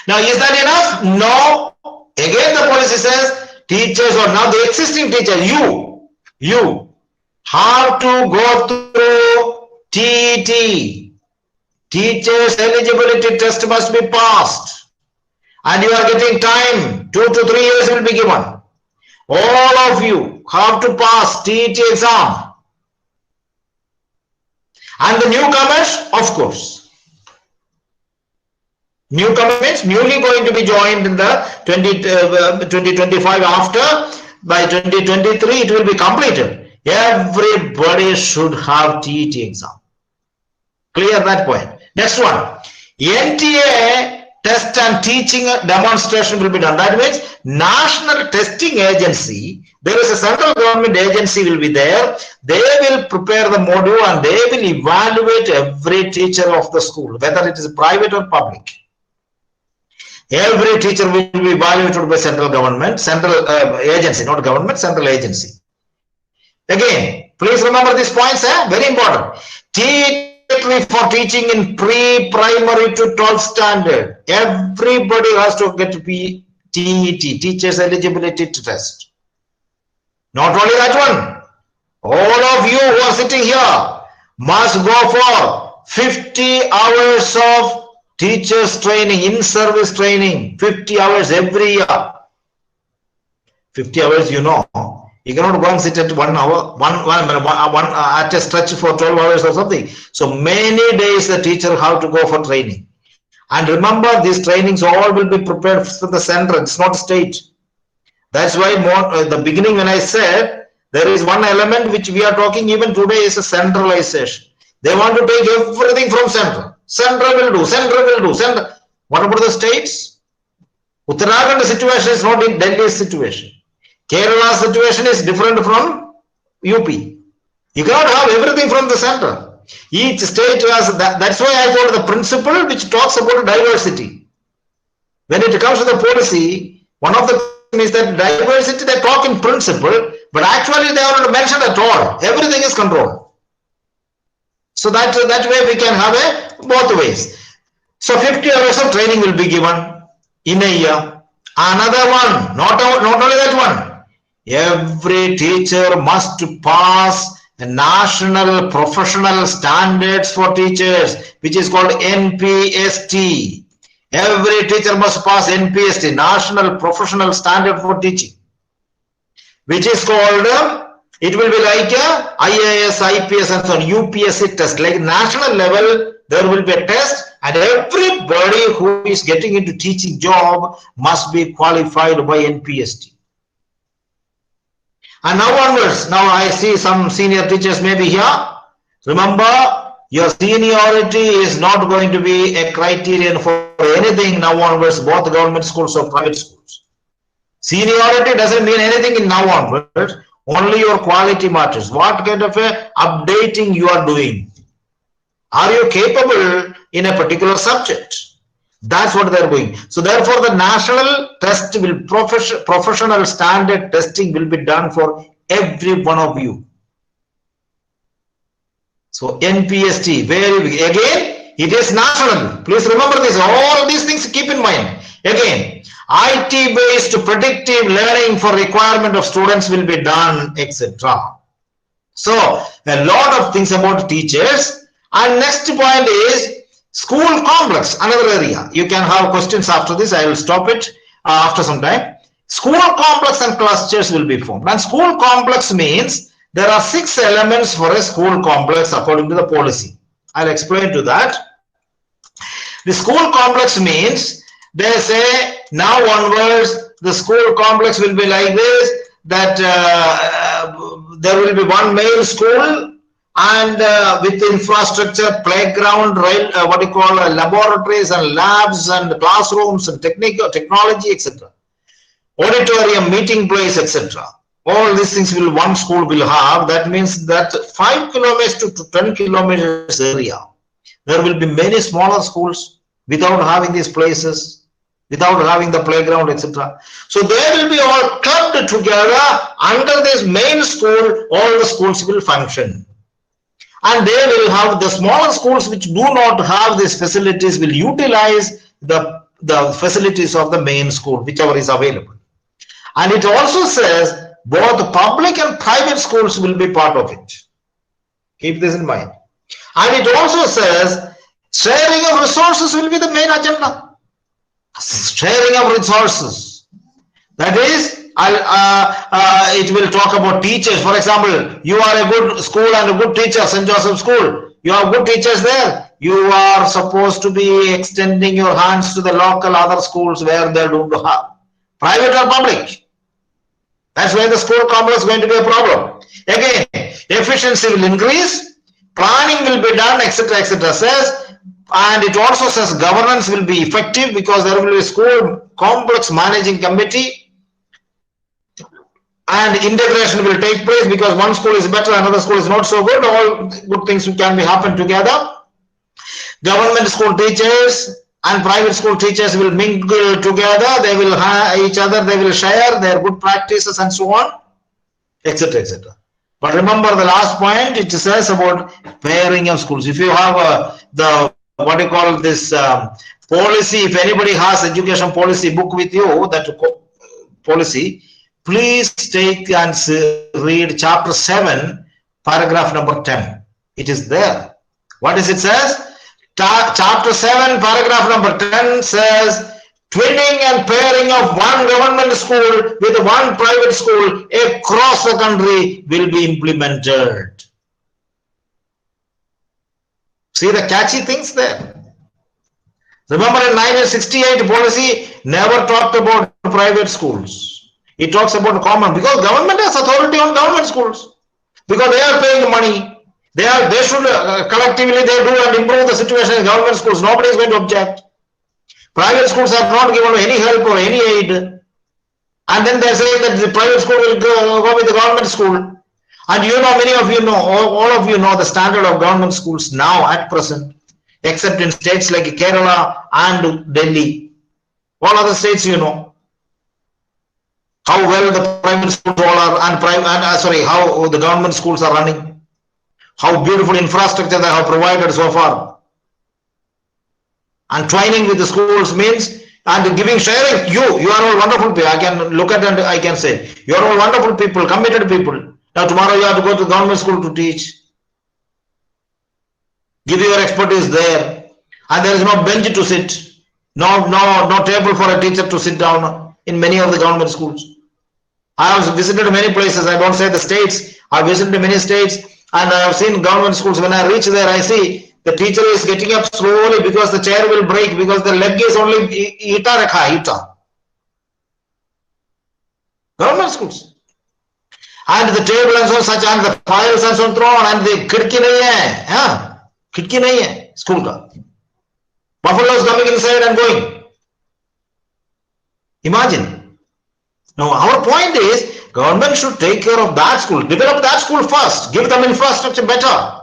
Now is that enough? No. Again the policy says teachers or now the existing teacher, you have to go through TET. Teachers eligibility test must be passed, and you are getting time. 2 to 3 years will be given. All of you have to pass TET exam. And the newcomers, of course. Newcomer means newly going to be joined in the 2025 after. By 2023 it will be completed. Everybody should have TET exam. Clear that point. Next one. NTA test and teaching demonstration will be done. That means national testing agency, there is a central government agency will be there. They will prepare the module and they will evaluate every teacher of the school, whether it is private or public. Every teacher will be evaluated by central government, central agency, not government, central agency. Again, please remember these points, very important. For teaching in pre-primary to 12th standard, everybody has to get to be TET, Teachers Eligibility Test. Not only that one, all of you who are sitting here must go for 50 hours of teachers training, in-service training, 50 hours every year. 50 hours, you know. You cannot go and sit at 1 hour, at a stretch for 12 hours or something. So many days the teacher have to go for training. And remember, these trainings all will be prepared for the center. It's not state. That's why the beginning when I said there is one element which we are talking even today is a centralization. They want to take everything from center. Central will do, central will do, central. What about the states? Uttarakhand situation is not in Delhi's situation. Kerala's situation is different from UP. You cannot have everything from the center. Each state has that. That's why I got the principle which talks about diversity. When it comes to the policy, one of the things is that diversity, they talk in principle, but actually they are not mentioned at all. Everything is controlled. So that way we can have a both ways. So 50 hours of training will be given in a year. Another one, not only that one. Every teacher must pass the national professional standards for teachers, which is called NPST. Every teacher must pass NPST, National Professional Standard for Teaching, which is called, it will be like a IAS, IPS and so on, UPSC test. Like national level, there will be a test and everybody who is getting into teaching job must be qualified by NPST. And now onwards, now I see some senior teachers may be here. Remember, your seniority is not going to be a criterion for anything now onwards, both government schools or private schools. Seniority doesn't mean anything in now onwards, only your quality matters. What kind of a updating you are doing? Are you capable in a particular subject? That's what they're doing. So therefore, the national test will professional standard testing will be done for every one of you. So NPST, again, it is national. Please remember this. All these things keep in mind. Again, IT-based predictive learning for requirement of students will be done, etc. So a lot of things about teachers. And next point is school complex, another area. You can have questions after this. I will stop it after some time. School complex and clusters will be formed. And school complex means there are 6 elements for a school complex according to the policy. I'll explain to that. The school complex means they say now onwards the school complex will be like this, that there will be one main school and with infrastructure, playground, laboratories and labs and classrooms and technology, etc. Auditorium, meeting place, etc. All these things will one school will have. That means that 5 kilometers to 10 kilometers area, there will be many smaller schools without having these places, without having the playground, etc. So they will be all clubbed together under this main school. All the schools will function. And they will have the smaller schools which do not have these facilities will utilize the facilities of the main school, whichever is available. And it also says both public and private schools will be part of it. Keep this in mind. And it also says sharing of resources will be the main agenda. Sharing of resources. That is, it will talk about teachers. For example, you are a good school and a good teacher, St. Joseph School. You have good teachers there. You are supposed to be extending your hands to the local other schools where they don't have. Private or public. That's why the school complex is going to be a problem. Again, efficiency will increase, planning will be done, etc., etc. Says And it also says governance will be effective because there will be a school complex managing committee, and integration will take place because one school is better, another school is not so good. All good things can be happen together. Government school teachers and private school teachers will mingle together. They will have each other. They will share their good practices and so on, etc., etc. But remember the last point. It says about pairing of schools. If you have the what you call this policy, if anybody has education policy book with you, that policy, please take and read chapter 7, paragraph number 10. It is there. What does it says? Chapter 7, paragraph number 10 says, twinning and pairing of one government school with one private school across the country will be implemented. See the catchy things there. Remember in 1968 policy never talked about private schools. It talks about common, because government has authority on government schools because they are paying money. They should collectively they do and improve the situation in government schools. Nobody is going to object. Private schools are not given any help or any aid. And then they say that the private school will go with the government school. And you know, many of you know, all of you know the standard of government schools now at present, except in states like Kerala and Delhi. All other states, you know, how well the private schools all are how the government schools are running. How beautiful infrastructure they have provided so far. And twining with the schools means, and giving, sharing, you are all wonderful people. I can look at and I can say, you are all wonderful people, committed people. Now tomorrow you have to go to government school to teach. Give your expertise there. And there is no bench to sit. No table for a teacher to sit down in many of the government schools. I have visited many places. I don't say the states. I visited many states. And I have seen government schools. When I reach there, I see the teacher is getting up slowly because the chair will break because the leg is only ita. Government schools. And the table and so such and the files and so thrown and the khidki nahi hai school ka. Buffaloes coming inside and going. Imagine. Now our point is, government should take care of that school, develop that school first, give them infrastructure better.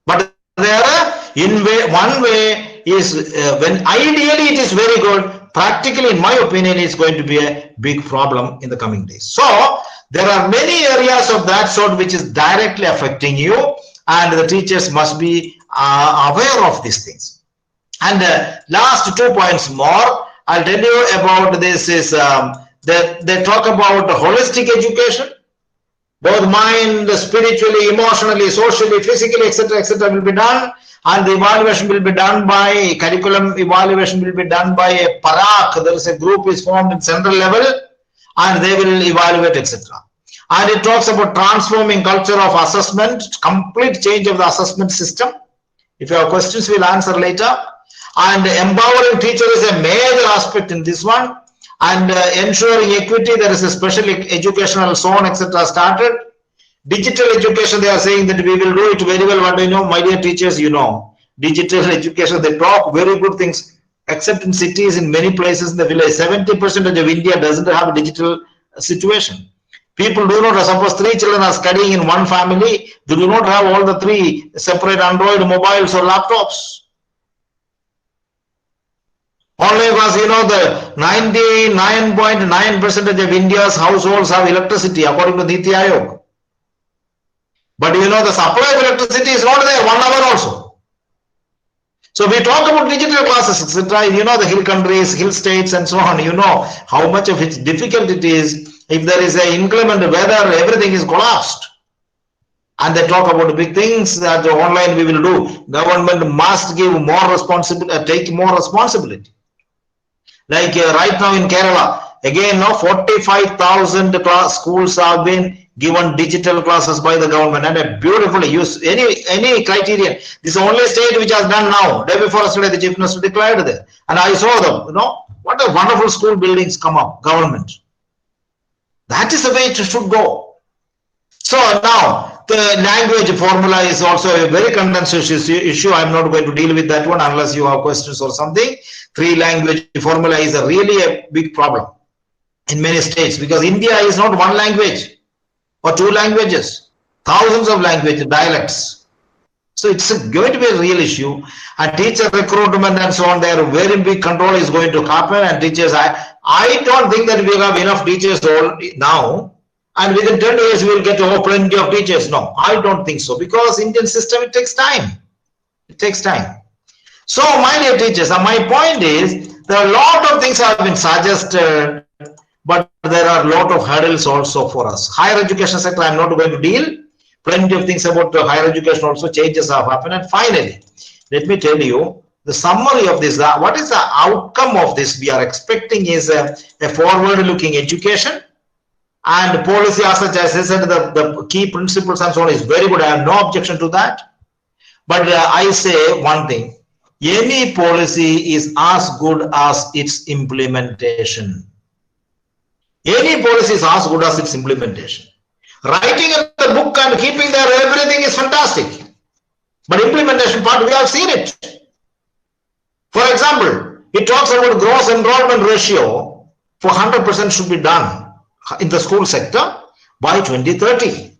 But one way is when ideally it is very good, practically in my opinion it's going to be a big problem in the coming days. So there are many areas of that sort which is directly affecting you, and the teachers must be aware of these things. And last 2 points more I'll tell you about. This is they talk about holistic education, both mind, spiritually, emotionally, socially, physically, etc., will be done, and the evaluation will be done by curriculum. Evaluation will be done by a parak. There is a group is formed in central level, and they will evaluate, etc. And it talks about transforming culture of assessment, complete change of the assessment system. If you have questions, we'll answer later. And empowering teacher is a major aspect in this one. And ensuring equity, there is a special educational zone, etc. started. Digital education, they are saying that we will do it very well. What you know, my dear teachers, you know, digital education, they talk very good things, except in cities, in many places in the village. 70% of India doesn't have a digital situation. People do not, suppose 3 children are studying in one family, they do not have all the 3 separate Android mobiles or laptops. Only because, you know, the 99.9% of India's households have electricity according to Niti Aayog. But you know, the supply of electricity is not there 1 hour also. So we talk about digital classes, etc. You know, the hill countries, hill states and so on, you know how much of its difficult it is. If there is an inclement weather, everything is collapsed. And they talk about big things that online we will do. Government must give more responsibility, take more responsibility. Like right now in Kerala, again now 45,000 schools have been given digital classes by the government, and a beautifully use any criterion. This is the only state which has done now. Day before yesterday, the chief minister declared there, and I saw them. You know what a wonderful school buildings come up. Government. That is the way it should go. So now the language formula is also a very contentious issue. I'm not going to deal with that one unless you have questions or something. 3 language formula is really a big problem in many states, because India is not one language or 2 languages, thousands of languages, dialects. So it's going to be a real issue, and teacher recruitment and so on, there very big control is going to happen. And teachers, I don't think that we have enough teachers all now, and within 10 years we will get plenty of teachers. No, I don't think so, because Indian system, it takes time. It takes time. So my dear teachers, my point is, there are a lot of things have been suggested, but there are a lot of hurdles also for us. Higher education sector, I'm not going to deal. Plenty of things about higher education also, changes have happened. And finally, let me tell you the summary of this. What is the outcome of this we are expecting is a forward-looking education, and policy as such, as I said, the key principles and so on is very good. I have no objection to that. But I say one thing, any policy is as good as its implementation. Any policy is as good as its implementation. Writing the book and keeping there everything is fantastic, but implementation part, we have seen it. For example, it talks about gross enrollment ratio for 100% should be done in the school sector by 2030.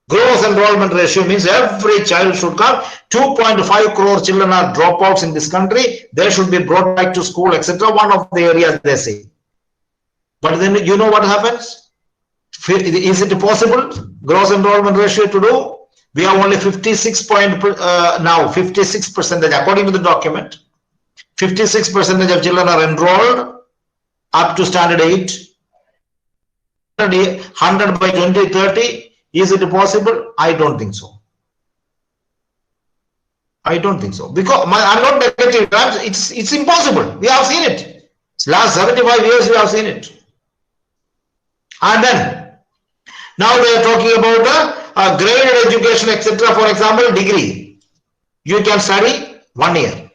Gross enrollment ratio means every child should come. 2.5 crore children are dropouts in this country. They should be brought back to school, etc. One of the areas they say. But then you know what happens? Is it possible gross enrollment ratio to do? We have only 56 now 56% according to the document. 56% of children are enrolled up to standard 8. 100 by 2030. Is it possible? I don't think so. I don't think so, because I'm not negative. It's impossible. We have seen it. Last 75 years we have seen it. And then now they are talking about graded education, etc. For example, degree. You can study 1 year.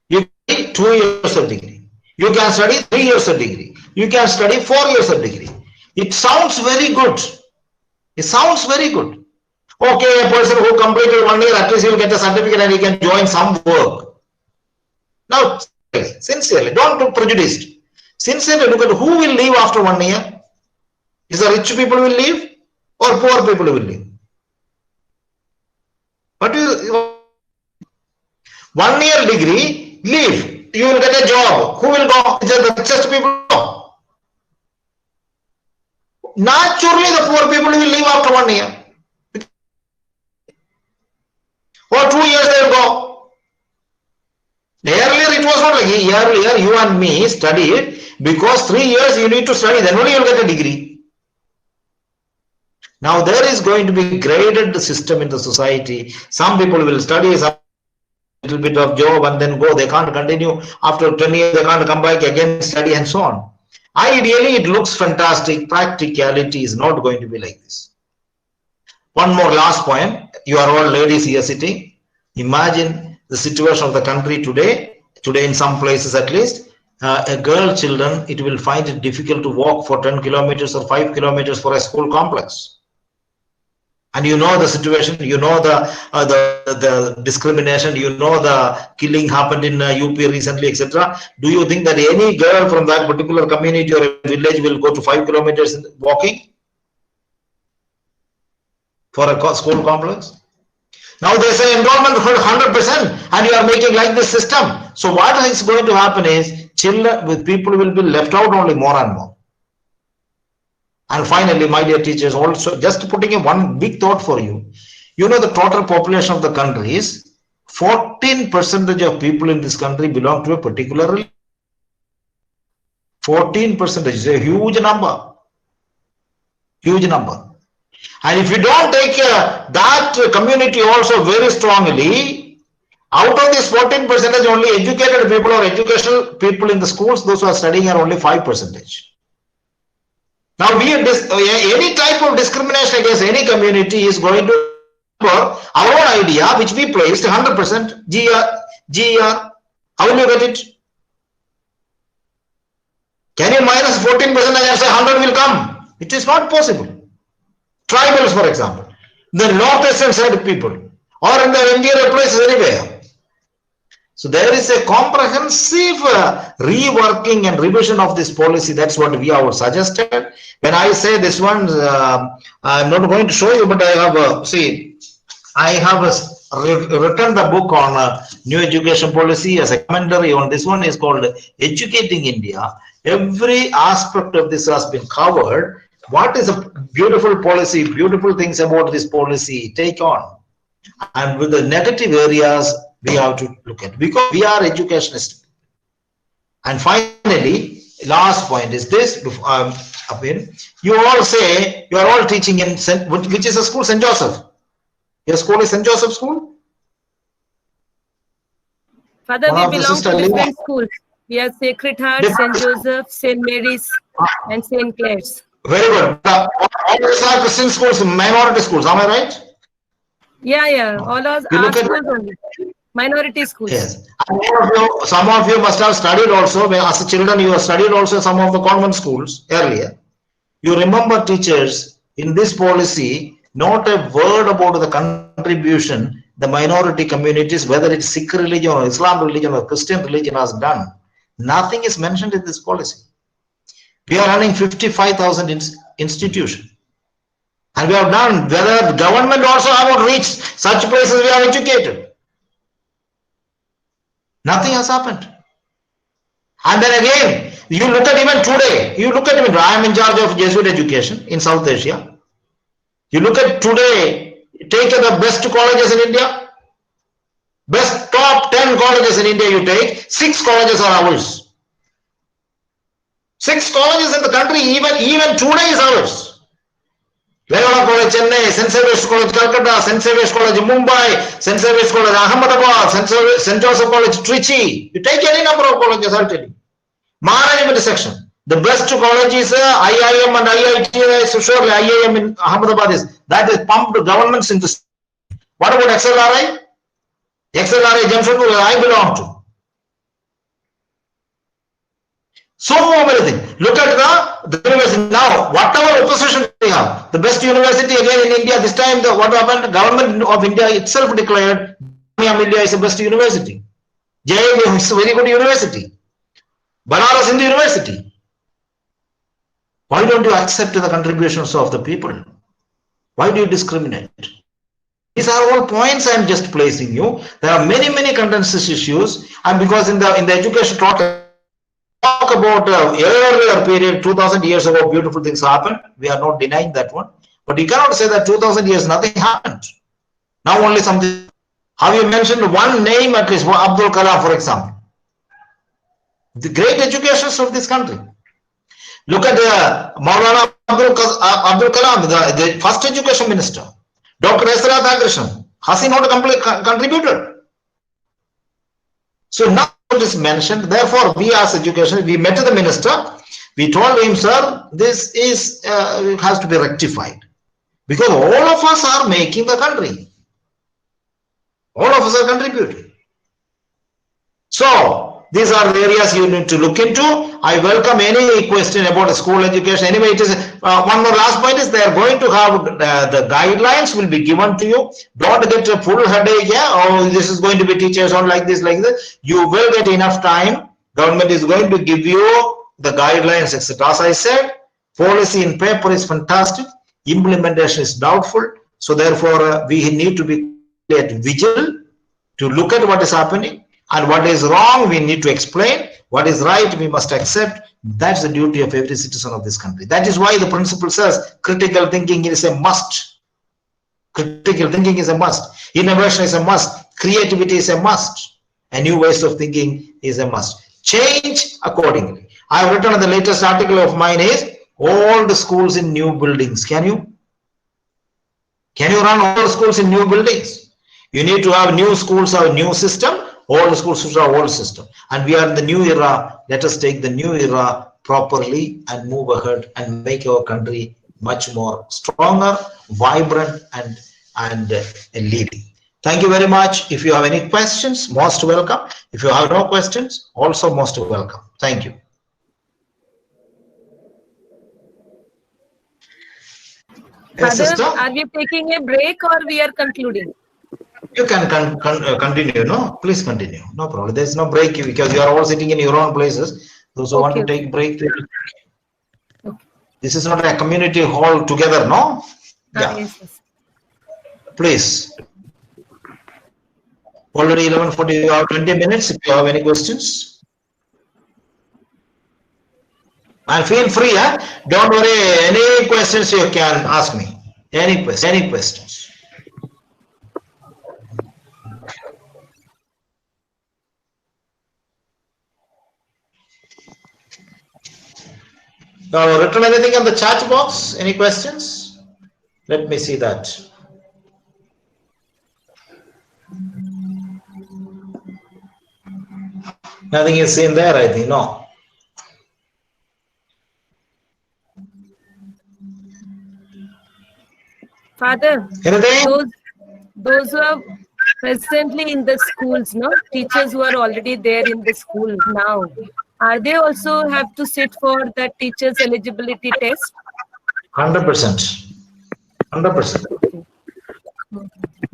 You can study 2 years of degree. You can study 3 years of degree. You can study 4 years of degree. It sounds very good. It sounds very good. Okay, a person who completed 1 year, at least he will get a certificate and he can join some work. Now, sincerely, don't look prejudiced. Sincerely, look at who will leave after 1 year. Is the rich people will leave or poor people will leave? But 1 year degree, leave. You will get a job. Who will go? The richest people go. Naturally, the poor people will leave after 1 year. Or 2 years they will go. Earlier it was not like earlier you and me studied because 3 years you need to study, then only you will get a degree. Now there is going to be graded system in the society. Some people will study some little bit of job and then go. They can't continue. After 10 years, they can't come back again, study and so on. Ideally, it looks fantastic. Practicality is not going to be like this. One more last point. You are all ladies here sitting. Imagine the situation of the country today. Today in some places at least, a girl children, it will find it difficult to walk for 10 kilometers or 5 kilometers for a school complex. And you know the situation, you know the discrimination, you know the killing happened in UP recently, etc. Do you think that any girl from that particular community or village will go to 5 kilometers walking for a school complex? Now they say enrollment for 100% and you are making like this system. So what is going to happen is children with people will be left out only more and more. And finally, my dear teachers, also just putting in one big thought for you. You know the total population of the country is 14% of people in this country belong to a particular religion. 14% is a huge number. Huge number. And if you don't take that community also very strongly, out of this 14%, only educated people or educational people in the schools, those who are studying are only 5%. Now, any type of discrimination against any community is going to our own idea, which we placed 100% GER. How will you get it? Can you minus 14% and say 100 will come? It is not possible. Tribals, for example. the northeastern side people or in the interior places anywhere. So there is a comprehensive reworking and revision of this policy. That's what we have suggested. When I say this one, I'm not going to show you, but I have I have written the book on new education policy as a commentary on this one. Is called Educating India. Every aspect of this has been covered. What is a beautiful policy, beautiful things about this policy, take on. And with the negative areas, we have to look at, because we are educationists. And finally, last point is this. You all say you are all teaching in which is a school, St. Joseph. Your school is St. Joseph School? Father, we belong to different schools. We are Sacred Heart, St. Joseph, St. Mary's, and St. Clare's. Very good. All these are Christian schools, minority schools. Am I right? Yeah. All our schools only. Minority schools. Yes. Some of you must have studied also, as children you have studied also some of the convent schools earlier. You remember, teachers, in this policy, not a word about the contribution the minority communities, whether it's Sikh religion or Islam religion or Christian religion, has done. Nothing is mentioned in this policy. We are running 55,000 institutions. And we have done, whether government also have not reached such places we are educated. Nothing has happened. And then again, you look at even today, I am in charge of Jesuit education in South Asia. You look at today, take the best colleges in India, best top 10 colleges in India you take, 6 colleges are ours. 6 colleges in the country, even today is ours. Loyola College Chennai, St. Xavier's College Calcutta, St. Xavier's College Mumbai, St. Xavier's College Ahmedabad, St. Joseph College Trichy. You take any number of colleges, I'll tell you. Management section. The best college is IIM and IIT. Surely IIM in Ahmedabad that is pumped governments into. What about XLRI? XLRI Jamshedpur, where I belong to. So many things. Look at the university now. Whatever opposition they have, the best university again in India. This time, what happened? The government of India itself declared Jamia India is the best university. JNU is a very good university. Banaras Hindu University. Why don't you accept the contributions of the people? Why do you discriminate? These are all points I am just placing you. There are many contentious issues, and because in the education talk about earlier period, 2000 years ago, beautiful things happened. We are not denying that one, but you cannot say that 2000 years nothing happened. Now only something. Have you mentioned one name at least? Abdul Kalam, for example. The great educationists of this country. Look at Maulana Abdul Kalam, the first education minister. Dr. Esra Thakrishnan. Has he not contributed? So now it is mentioned. Therefore, we as education, we met the minister. We told him, sir, this is has to be rectified. Because all of us are making the country. All of us are contributing. So, these are the areas you need to look into. I welcome any question about school education. Anyway, it is one more last point is they are going to have the guidelines will be given to you. Don't get a full headache. Yeah, oh, this is going to be teachers on like this, like this. You will get enough time. Government is going to give you the guidelines, etc. As I said, policy in paper is fantastic. Implementation is doubtful. So therefore, we need to be vigilant to look at what is happening. And what is wrong, we need to explain. What is right, we must accept. That's the duty of every citizen of this country. That is why the principle says critical thinking is a must. Critical thinking is a must. Innovation is a must. Creativity is a must. And new ways of thinking is a must. Change accordingly. I have written on the latest article of mine is all the schools in new buildings. Can you run all the schools in new buildings? You need to have new schools, have a new system. All the schools should have old system. And we are in the new era. Let us take the new era properly and move ahead and make our country much more stronger, vibrant, and leading. Thank you very much. If you have any questions, most welcome. If you have no questions, also most welcome. Thank you. Yes, Father, sister? are we taking a break or we are concluding? You can continue, no? Please continue. No problem. There's no break because you are all sitting in your own places. Those who want to Okay. take break, they will. Okay. This is not a community hall together, no? Yeah, Yes, yes. please. Already 11:40, you have 20 minutes if you have any questions. And feel free, huh? Don't worry, any questions you can ask me. Any questions. Now, written anything on the chat box? Any questions? Let me see that. Nothing is seen there, I think. No. Father, Anything? those who are presently in the schools, no, teachers who are already there in the school now, are they also have to sit for the teachers eligibility test? 100%. 100%.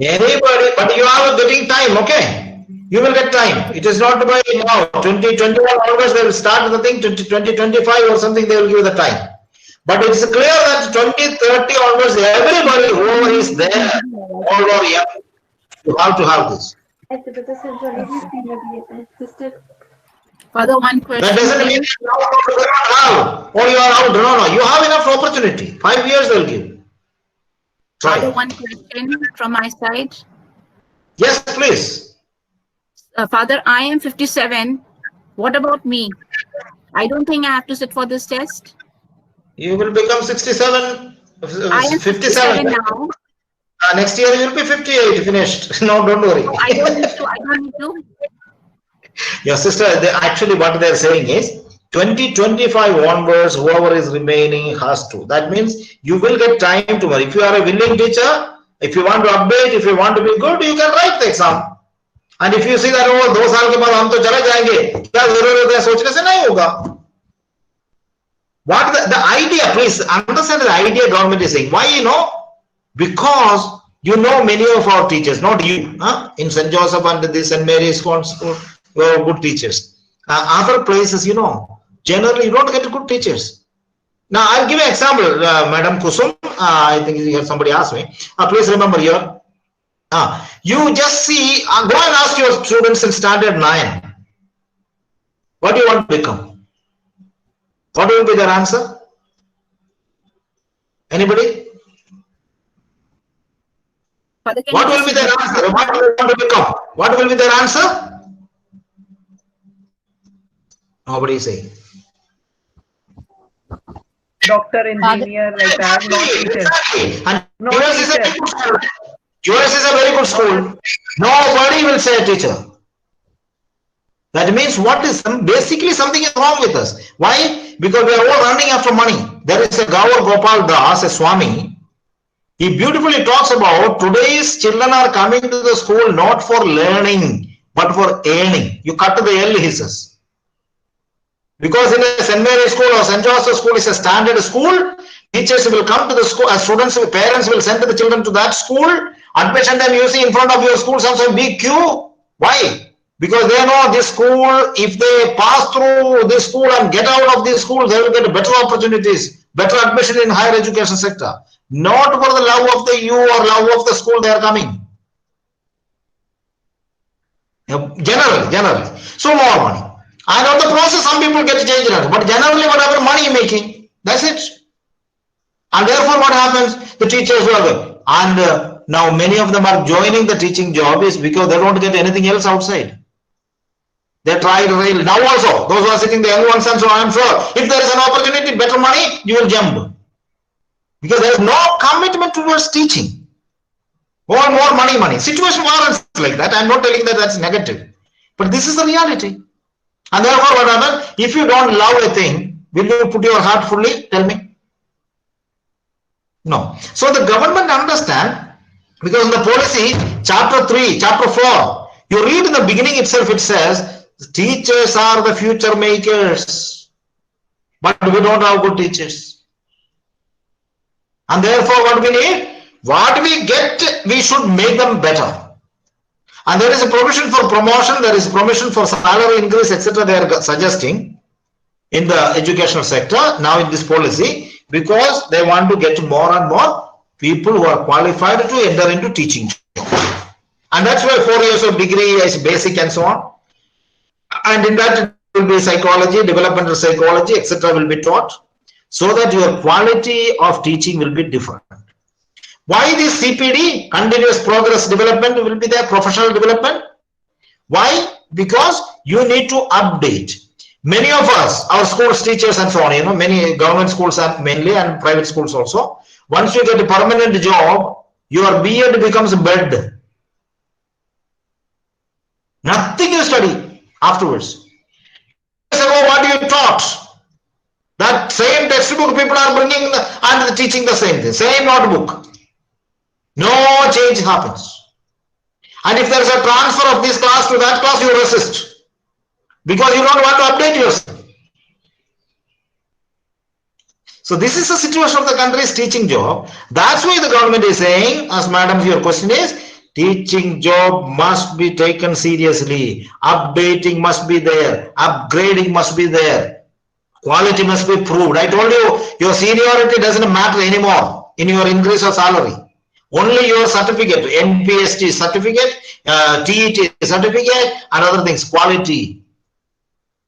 Anybody, but you are getting time, okay? You will get time. It is not by now. 2021 onwards, they will start the thing. 2025 or something, they will give the time. But it is clear that 2030 onwards, everybody who is there, all over here, you have to have this. Father, one That question. doesn't mean you don't have or you are out. No, no. You have enough opportunity. 5 years they'll give. Father, Try. one question from my side. Yes, please. Father, I am 57. What about me? I don't think I have to sit for this test. You will become 67, I am 57 now. Next year you will be 58, finished. No, don't worry. So I don't need to. I don't need to. Your sister, actually what they're saying is 2025 onwards, whoever is remaining has to. That means you will get time to work. If you are a willing teacher, if you want to update, if you want to be good, you can write the exam. And if you see that, oh, 2 साल के बाद हम तो चले जाएंगे, क्या जरूरत है सोचने से नहीं होगा. What the idea, please understand the idea government is saying. Why, you know? Because you know many of our teachers, not you, in St. Joseph and the St. Mary's School, you are good teachers. Other places, you know, generally you don't get good teachers. Now, I'll give you an example, Madam Kusum. I think you have somebody asked me. Please remember here. You just see, go and ask your students in standard 9. What do you want to become? What will be their answer? Anybody? Father, What will be their answer? What do they want to become? What will be their answer? Nobody is saying. Doctor, engineer, like that, not teacher. Exactly. And No US is a teacher. very good school. US is a very good school. Nobody will say a teacher. That means what is basically something is wrong with us. Why? Because we are all running after money. There is a Gaur Gopal Das, a Swami. He beautifully talks about today's children are coming to the school not for learning, but for earning. You cut to the L, he says. Because in a St. Mary's school or St. Joseph school is a standard school, teachers will come to the school, students, parents will send the children to that school, admission them you see in front of your school, sometimes big queue. Why? Because they know this school, if they pass through this school and get out of this school, they will get better opportunities, better admission in higher education sector. Not for the love of the you or love of the school they are coming. Generally. So more money. And on the process, some people get changed, but generally whatever money you're making, that's it. And therefore what happens? The teachers who are there. And now many of them are joining the teaching job is because they don't get anything else outside. They try to rail. Now also, those who are sitting the young ones and so I am sure, if there is an opportunity, better money, you will jump. Because there is no commitment towards teaching. More money. Situation warrants like that. I am not telling that that's negative. But this is the reality. And therefore what happens? If you don't love a thing, will you put your heart fully? Tell me. No. So the government understand, because in the policy, chapter 3, chapter 4, you read in the beginning itself, it says, teachers are the future makers. But we don't have good teachers. And therefore, what we need, what we get, we should make them better. And there is a provision for promotion, there is provision for salary increase, etc. They are suggesting in the educational sector now in this policy, because they want to get more and more people who are qualified to enter into teaching. And that's why 4 years of degree is basic and so on. And in that will be psychology, developmental psychology, etc. will be taught, so that your quality of teaching will be different. Why this CPD, continuous progress development, will be there, professional development? Why? Because you need to update. Many of us, our schools, teachers and so on, many government schools are mainly and private schools also. Once you get a permanent job, your beard becomes a bed. Nothing you study afterwards. So what you taught, that same textbook people are bringing and teaching the same thing, same notebook. No change happens. And if there is a transfer of this class to that class, you resist, because you don't want to update yourself. So this is the situation of the country's teaching job. That's why the government is saying, as madam, your question is, teaching job must be taken seriously. Updating must be there. Upgrading must be there. Quality must be proved. I told you, your seniority doesn't matter anymore in your increase of salary. Only your certificate, NPST certificate, TET certificate, and other things, quality.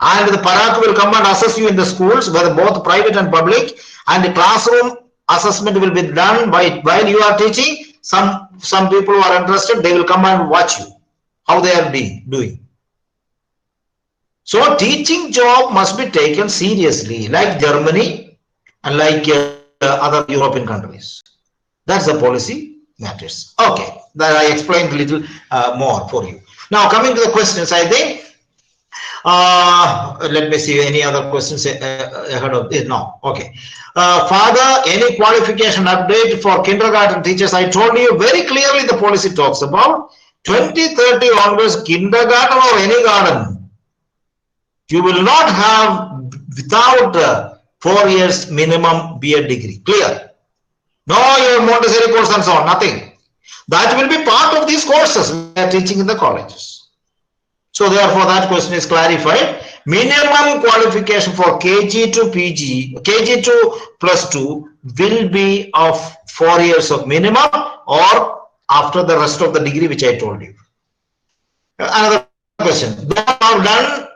And the Parak will come and assess you in the schools, whether both private and public, and the classroom assessment will be done while you are teaching. Some people who are interested, they will come and watch you, how they are doing. So teaching job must be taken seriously, like Germany and like other European countries. That's the policy matters. Okay, that I explained a little more for you. Now coming to the questions, I think. Let me see any other questions ahead of this. No, okay. Father, any qualification update for kindergarten teachers? I told you very clearly the policy talks about 2030 onwards, kindergarten or any garden, you will not have without 4 years minimum BEd degree. Clear? No, your Montessori course and so on, nothing. That will be part of these courses we are teaching in the colleges. So therefore that question is clarified. Minimum qualification for KG to PG, KG to +2 will be of 4 years of minimum, or after the rest of the degree which I told you. Another question. They have done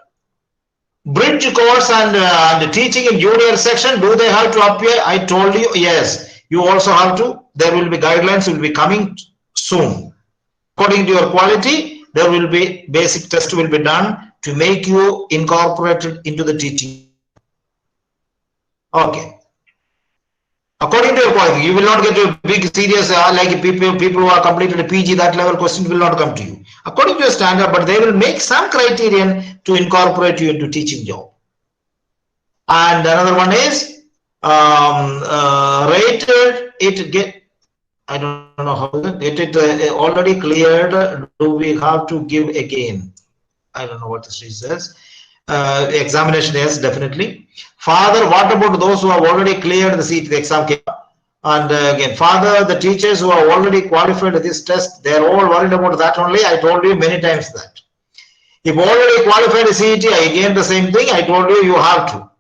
bridge course and teaching in junior section. Do they have to appear? I told you, yes. You also have to. There will be guidelines will be coming soon. According to your quality, there will be basic test will be done to make you incorporated into the teaching. Okay. According to your quality, you will not get a big serious like people who are completed a PG, that level questions will not come to you. According to your standard, but they will make some criterion to incorporate you into teaching job. And another one is rated it get, I don't know how get it already cleared. Do we have to give again? I don't know what she says. Examination, yes, definitely. Father, what about those who have already cleared the seat, the exam? And again, father, the teachers who are already qualified this test, they are all worried about that only. I told you many times that. If already qualified CET, again the same thing. I told you, you have to.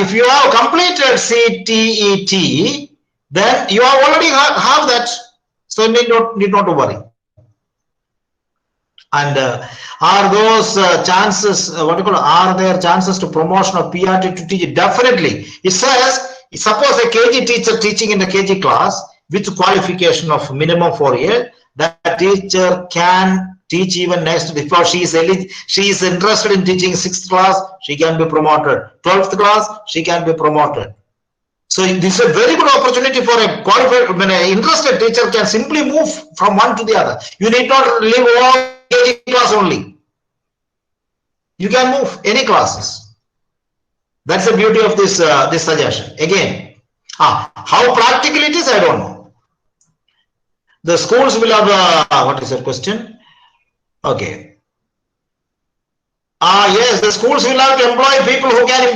If you have completed CTET, then you have already have that, so need not to worry. And are those chances, what you call, are there chances to promotion of PRT to teach? Definitely. It says, suppose a KG teacher teaching in the KG class with qualification of minimum 4 years, that teacher can teach even next, before she is interested in teaching 6th class, she can be promoted. 12th class, she can be promoted. So this is a very good opportunity for a qualified, when an interested teacher can simply move from one to the other. You need not leave all KG class only. You can move any classes. That's the beauty of this this suggestion. Again, how practical it is, I don't know. The schools will have what is your question? Okay. Yes, the schools will have to employ people who can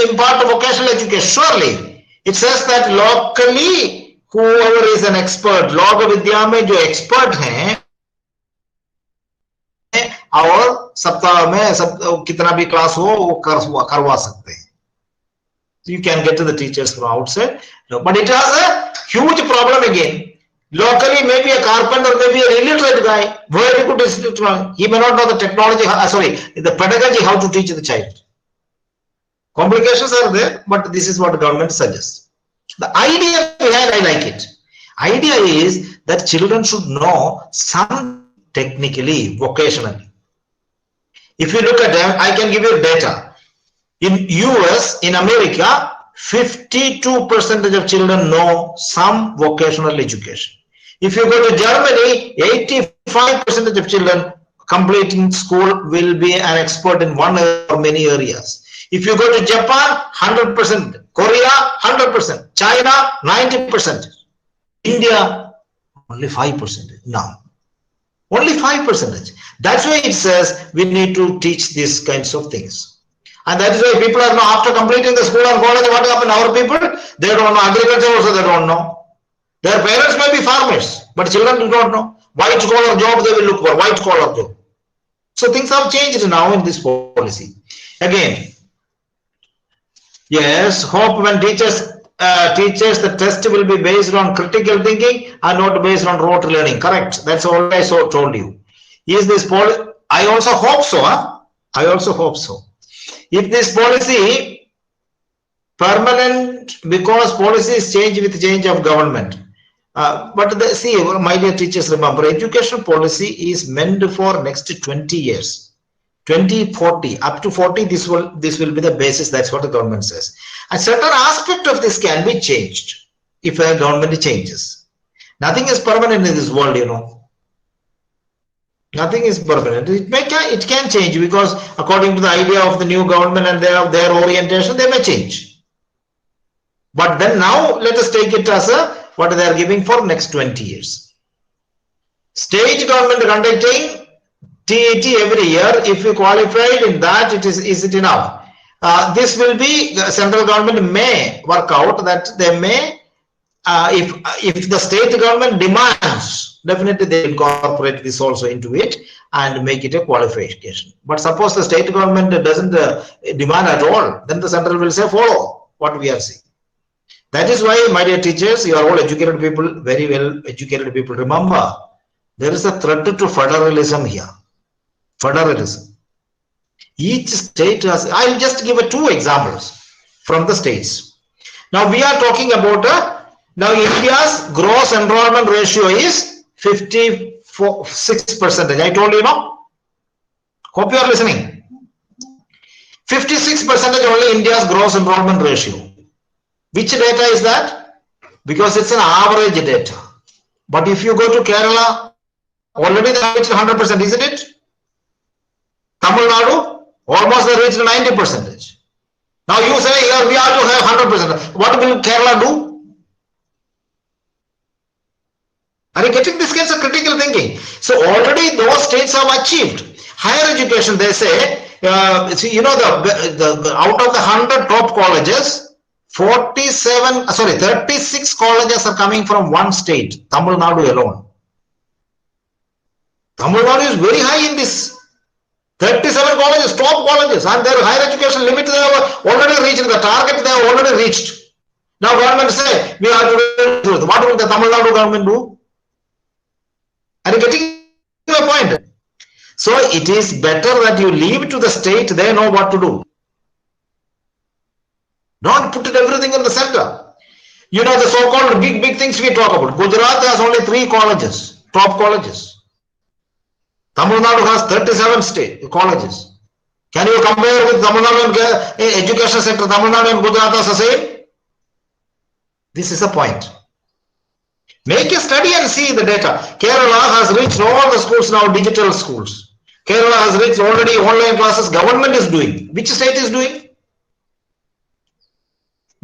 impart vocational education. Surely, It says that locally, whoever is an expert, log vidya में जो expert हैं, और सप्ताह में सब कितना भी class हो वो करवा सकते हैं. You can get to the teachers from outside, no, but it has a huge problem again. Locally, maybe a carpenter, maybe an illiterate guy, very good, he may not know the technology, the pedagogy, how to teach the child. Complications are there, but this is what the government suggests. The idea behind, I like it. Idea is that children should know some technically, vocationally. If you look at them, I can give you data. In US, in America, 52% of children know some vocational education. If you go to Germany, 85% of children completing school will be an expert in one or many areas. If you go to Japan, 100%, Korea, 100%, China, 90%, India, only 5% now. Only 5%. That's why it says we need to teach these kinds of things. And that is why people are now, after completing the school and college, what happened? Our people, they don't know. Agriculture also they don't know. Their parents may be farmers, but children do not know. White collar job they will look for, white collar job. So things have changed now in this policy. Again, yes, hope when teachers the test will be based on critical thinking and not based on rote learning. Correct. That's all I told you. Is this policy? I also hope so. Huh? I also hope so. If this policy permanent, because policies change with change of government. But see, my dear teachers, remember, education policy is meant for next 20 years. 2040, up to 40, this will be the basis. That's what the government says. A certain aspect of this can be changed if a government changes. Nothing is permanent in this world, you know. Nothing is permanent. It can change because according to the idea of the new government and their orientation, they may change. But then now let us take it as what they are giving for next 20 years. State government conducting TET every year. If you qualified in that, is it enough? This will be, the central government may work out that they may, if the state government demands, definitely they incorporate this also into it and make it a qualification. But suppose the state government doesn't demand at all, then the central will say follow what we are seeing. That is why, my dear teachers, you are all educated people, very well educated people. Remember, there is a threat to federalism here. Federalism. Each state has, I'll just give 2 examples from the states. Now we are talking about, now India's gross enrollment ratio is 56%. I told you, no? Hope you are listening. 56% only India's gross enrollment ratio. Which data is that? Because it's an average data. But if you go to Kerala, already they reached 100%, isn't it? Tamil Nadu, almost they reached 90%. Now you say here we have to have 100%. What will Kerala do? Are you getting this kinds of critical thinking? So already those states have achieved. Higher education, they say, you know, the out of the 100 top colleges, 36 colleges are coming from one state, Tamil Nadu alone. Tamil Nadu is very high in this. 37 colleges, top colleges, and their higher education limit they have already reached, the target they have already reached. Now government say, we have to do it. What will the Tamil Nadu government do? Are you getting the point? So it is better that you leave to the state, they know what to do. Don't put everything in the center. You know the so-called big things we talk about. Gujarat has only 3 colleges, top colleges. Tamil Nadu has 37 colleges. Can you compare with Tamil Nadu and education sector? Tamil Nadu and Gujarat are the same? This is a point. Make a study and see the data. Kerala has reached all the schools now, digital schools. Kerala has reached already online classes. Government is doing. Which state is doing?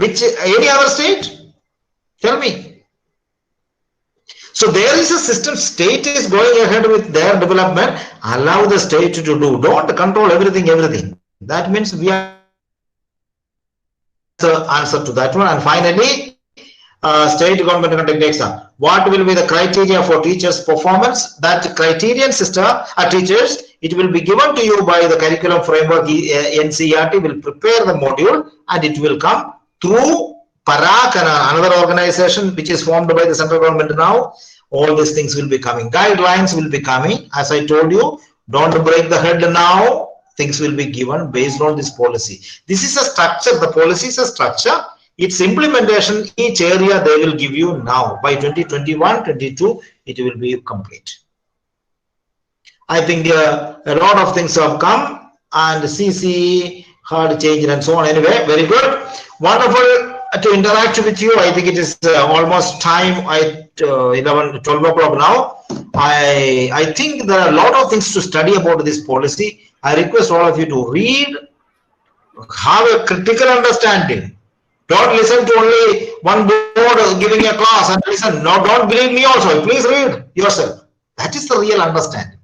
Any other state? Tell me. So there is a system, state is going ahead with their development, allow the state to do. Don't control everything. That means we are the answer to that one. And finally, state government conduct exam. What will be the criteria for teachers' performance? That criterion system, teachers, it will be given to you by the curriculum framework. NCERT will prepare the module and it will come through Parak, another organization which is formed by the central government now. All these things will be coming. Guidelines will be coming. As I told you, don't break the head now. Things will be given based on this policy. This is a structure. The policy is a structure. Its implementation, each area they will give you now. By 2021-22, it will be complete. I think a lot of things have come and CC hard change and so on. Anyway, very good. Wonderful to interact with you. I think it is almost time at 12 o'clock now. I think there are a lot of things to study about this policy. I request all of you to read, have a critical understanding. Don't listen to only one board giving a class and listen. No, don't believe me also. Please read yourself. That is the real understanding.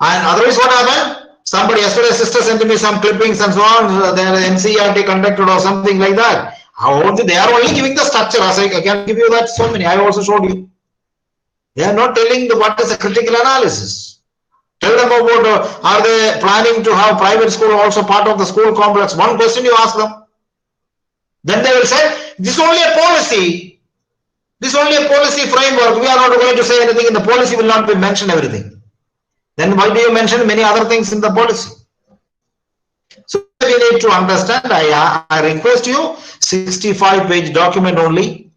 And otherwise what happened? Somebody yesterday, sister sent me some clippings and so on. Their NCERT conducted or something like that. They are only giving the structure. As I can give you that so many. I also showed you. They are not telling what is the critical analysis. Tell them about are they planning to have private school also part of the school complex? One question you ask them. Then they will say, this is only a policy. This is only a policy framework. We are not going to say anything in the policy, will not be mentioned everything. Then why do you mention many other things in the policy? So we need to understand. I request you 65-page document only.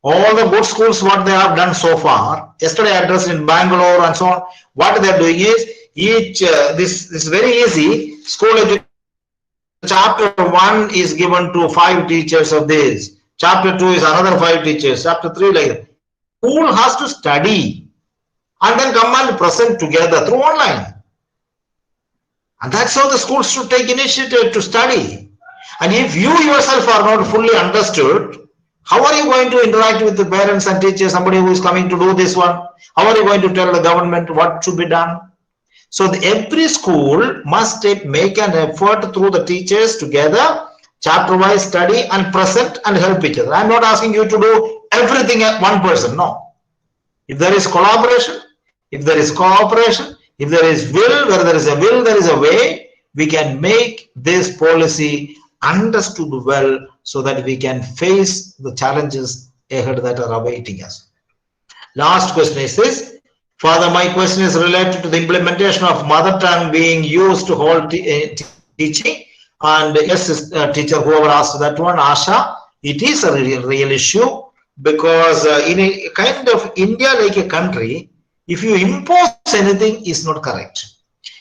All the good schools, what they have done so far. Yesterday I addressed in Bangalore and so on. What they are doing is each this is very easy. School education chapter 1 is given to 5 teachers of this. Chapter 2 is another 5 teachers. Chapter 3 like that. School has to study and then come and present together through online. And that's how the schools should take initiative to study. And if you yourself are not fully understood, how are you going to interact with the parents and teachers, somebody who is coming to do this one? How are you going to tell the government what should be done? So every school must make an effort through the teachers together, chapter-wise study and present and help each other. I'm not asking you to do everything at one person, no. If there is collaboration, if there is cooperation, if there is will, where there is a will, there is a way, we can make this policy understood well so that we can face the challenges ahead that are awaiting us. Last question is this. Father, my question is related to the implementation of mother tongue being used to hold teaching. And yes, teacher, whoever asked that one, Asha, it is a real issue because in a kind of India like a country, if you impose anything, is not correct.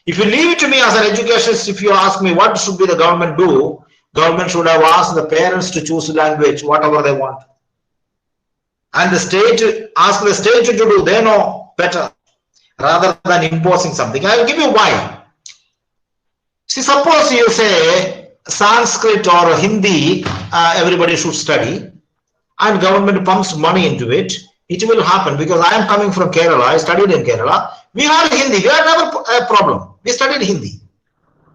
If you leave it to me as an educationist, if you ask me what should be the government do, government should have asked the parents to choose language, whatever they want. And the state, ask the state to do, they know better, rather than imposing something. I will give you why. See, suppose you say Sanskrit or Hindi, everybody should study, and government pumps money into it, it will happen because I am coming from Kerala, I studied in Kerala. We had Hindi, we had never a problem. We studied Hindi.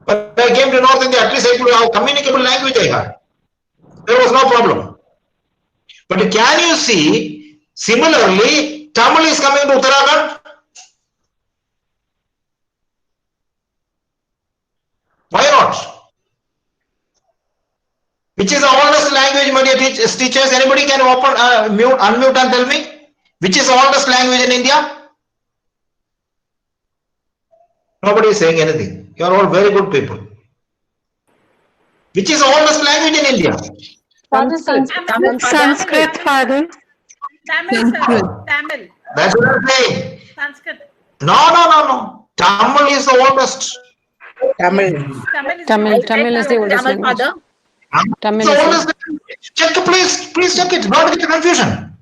But I came to North India, at least I could have communicable language I had. There was no problem. But can you see, similarly, Tamil is coming to Uttarakhand? Why not? Which is the oldest language, my dear teachers? Anybody can open, unmute and tell me? Which is the oldest language in India? Nobody is saying anything. You are all very good people. Which is the oldest language in India? Sanskrit, Father. Tamil, sir. Tamil. That's what I'm saying. Sanskrit. No. Tamil is the oldest. Tamil is the oldest Tamil, language. Father. Tamil The is oldest. Check, please check it. Don't get confusion.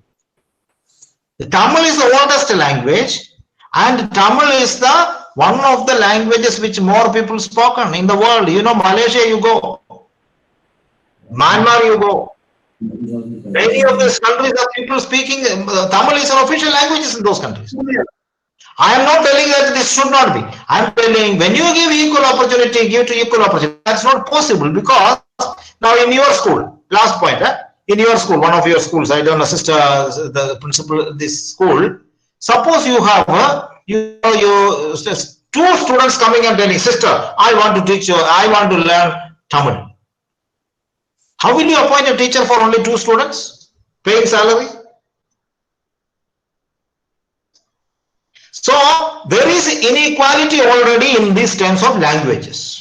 The Tamil is the oldest language, and Tamil is the one of the languages which more people spoken in the world. You know, Malaysia, you go. Myanmar, you go. Many of these countries are people speaking Tamil is an official language in those countries. I am not telling that this should not be. I am telling when you give equal opportunity, give to equal opportunity. That's not possible because now in your school, last point, in your school, one of your schools, I don't know, sister, the principal of this school, suppose you have two students coming and telling, sister, I want to teach you, I want to learn Tamil. How will you appoint a teacher for only 2 students, paying salary? So there is inequality already in these terms of languages.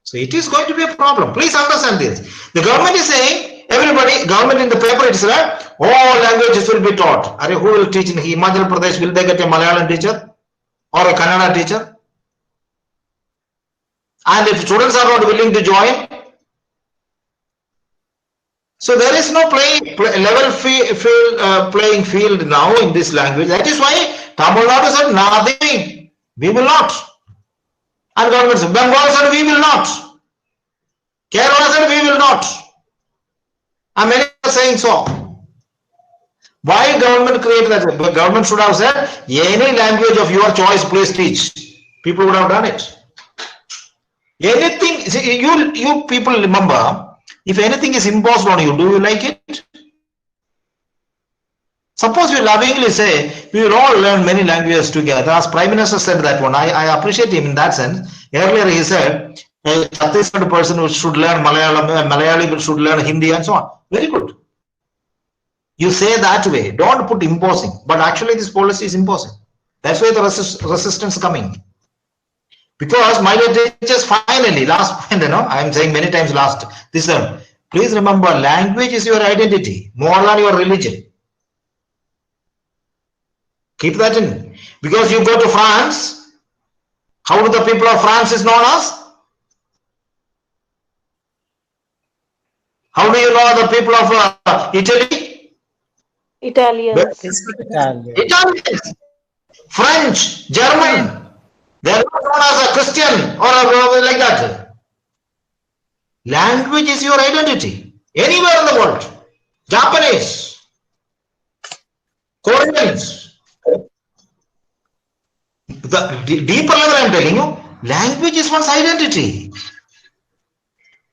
So it is going to be a problem. Please understand this. The government is saying, everybody, government in the paper it is like, all languages will be taught. Are who will teach in Himachal Pradesh? Will they get a Malayalam teacher or a Kannada teacher? And if students are not willing to join, so there is no playing field now in this language. That is why Tamil Nadu said nothing. We will not. And government said, Bengal said we will not. Kerala said we will not. And many are saying so. Why government created that? The government should have said, any language of your choice, please teach. People would have done it. Anything, see, you people remember, if anything is imposed on you, do you like it? Suppose we lovingly say, we will all learn many languages together. As Prime Minister said that one, I appreciate him in that sense. Earlier he said, a Chhattisgarh person who should learn Malayalam, Malayali should learn Hindi and so on. Very good. You say that way, don't put imposing. But actually this policy is imposing. That's why the resistance coming. Because my dear teachers, finally, last point, I am saying many times last, this term, please remember, language is your identity, more than your religion. Keep that in. Because you go to France, how do the people of France is known as? How do you know the people of Italy? Italians. Italians, French, German. They are not known as a Christian or like that. Language is your identity. Anywhere in the world. Japanese, Koreans. The deeper level I am telling you, language is one's identity.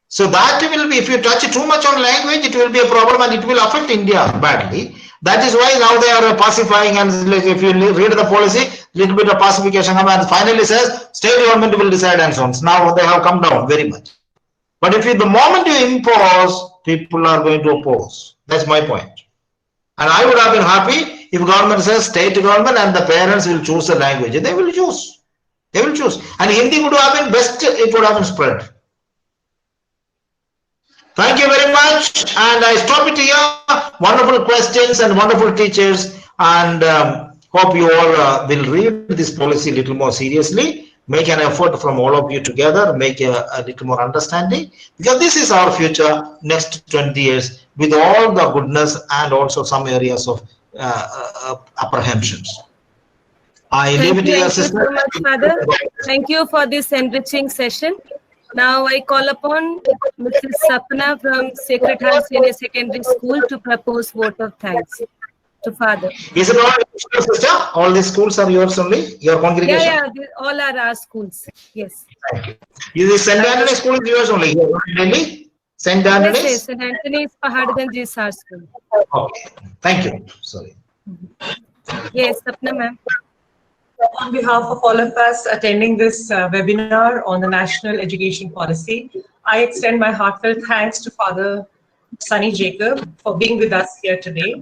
So that will be, if you touch too much on language, it will be a problem and it will affect India badly. That is why now they are pacifying, and if you read the policy, little bit of pacification and finally says state government will decide and so on. Now they have come down very much. But if the moment you impose, people are going to oppose. That's my point. And I would have been happy if government says state government and the parents will choose the language. They will choose. They will choose. And Hindi would have been best, it would have been spread. Thank you very much. And I stop it here. Wonderful questions and wonderful teachers. And hope you all will read this policy a little more seriously. Make an effort from all of you together. Make a little more understanding. Because this is our future next 20 years with all the goodness and also some areas of apprehensions. I leave it to your sister. Thank you so much, Father. Thank you for this enriching session. Now I call upon Mrs. Sapna from Sacred Heart Senior Secondary School to propose vote of thanks to Father. Is it all, sister? All these schools are yours only? Your congregation? Yeah, all are our schools. Yes. Thank you. Is St. Anthony School is yours only? Delhi? St. Anthony's? Yes, St. Anthony's Paharganj is our school. Okay. Thank you. Sorry. Yes, Sapna ma'am. On behalf of all of us attending this webinar on the National Education Policy, I extend my heartfelt thanks to Father Sunny Jacob for being with us here today.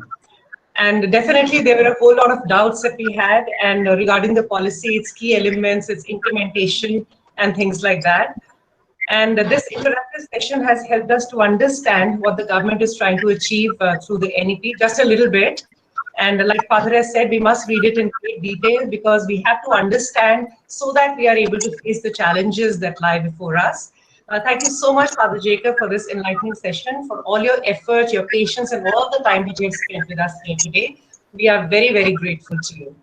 And definitely there were a whole lot of doubts that we had, and regarding the policy, its key elements, its implementation and things like that. And this interactive session has helped us to understand what the government is trying to achieve through the NEP just a little bit. And like Father has said, we must read it in great detail because we have to understand so that we are able to face the challenges that lie before us. Thank you so much, Father Jacob, for this enlightening session, for all your effort, your patience, and all the time that you have spent with us here today. We are very, very grateful to you.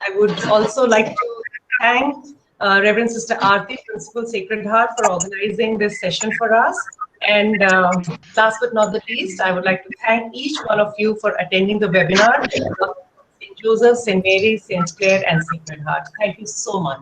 I would also like to thank Reverend Sister Aarti, Principal Sacred Heart, for organizing this session for us. And last but not the least, I would like to thank each one of you for attending the webinar. St. Joseph, St. Mary, St. Clair, and Sacred Heart. Thank you so much.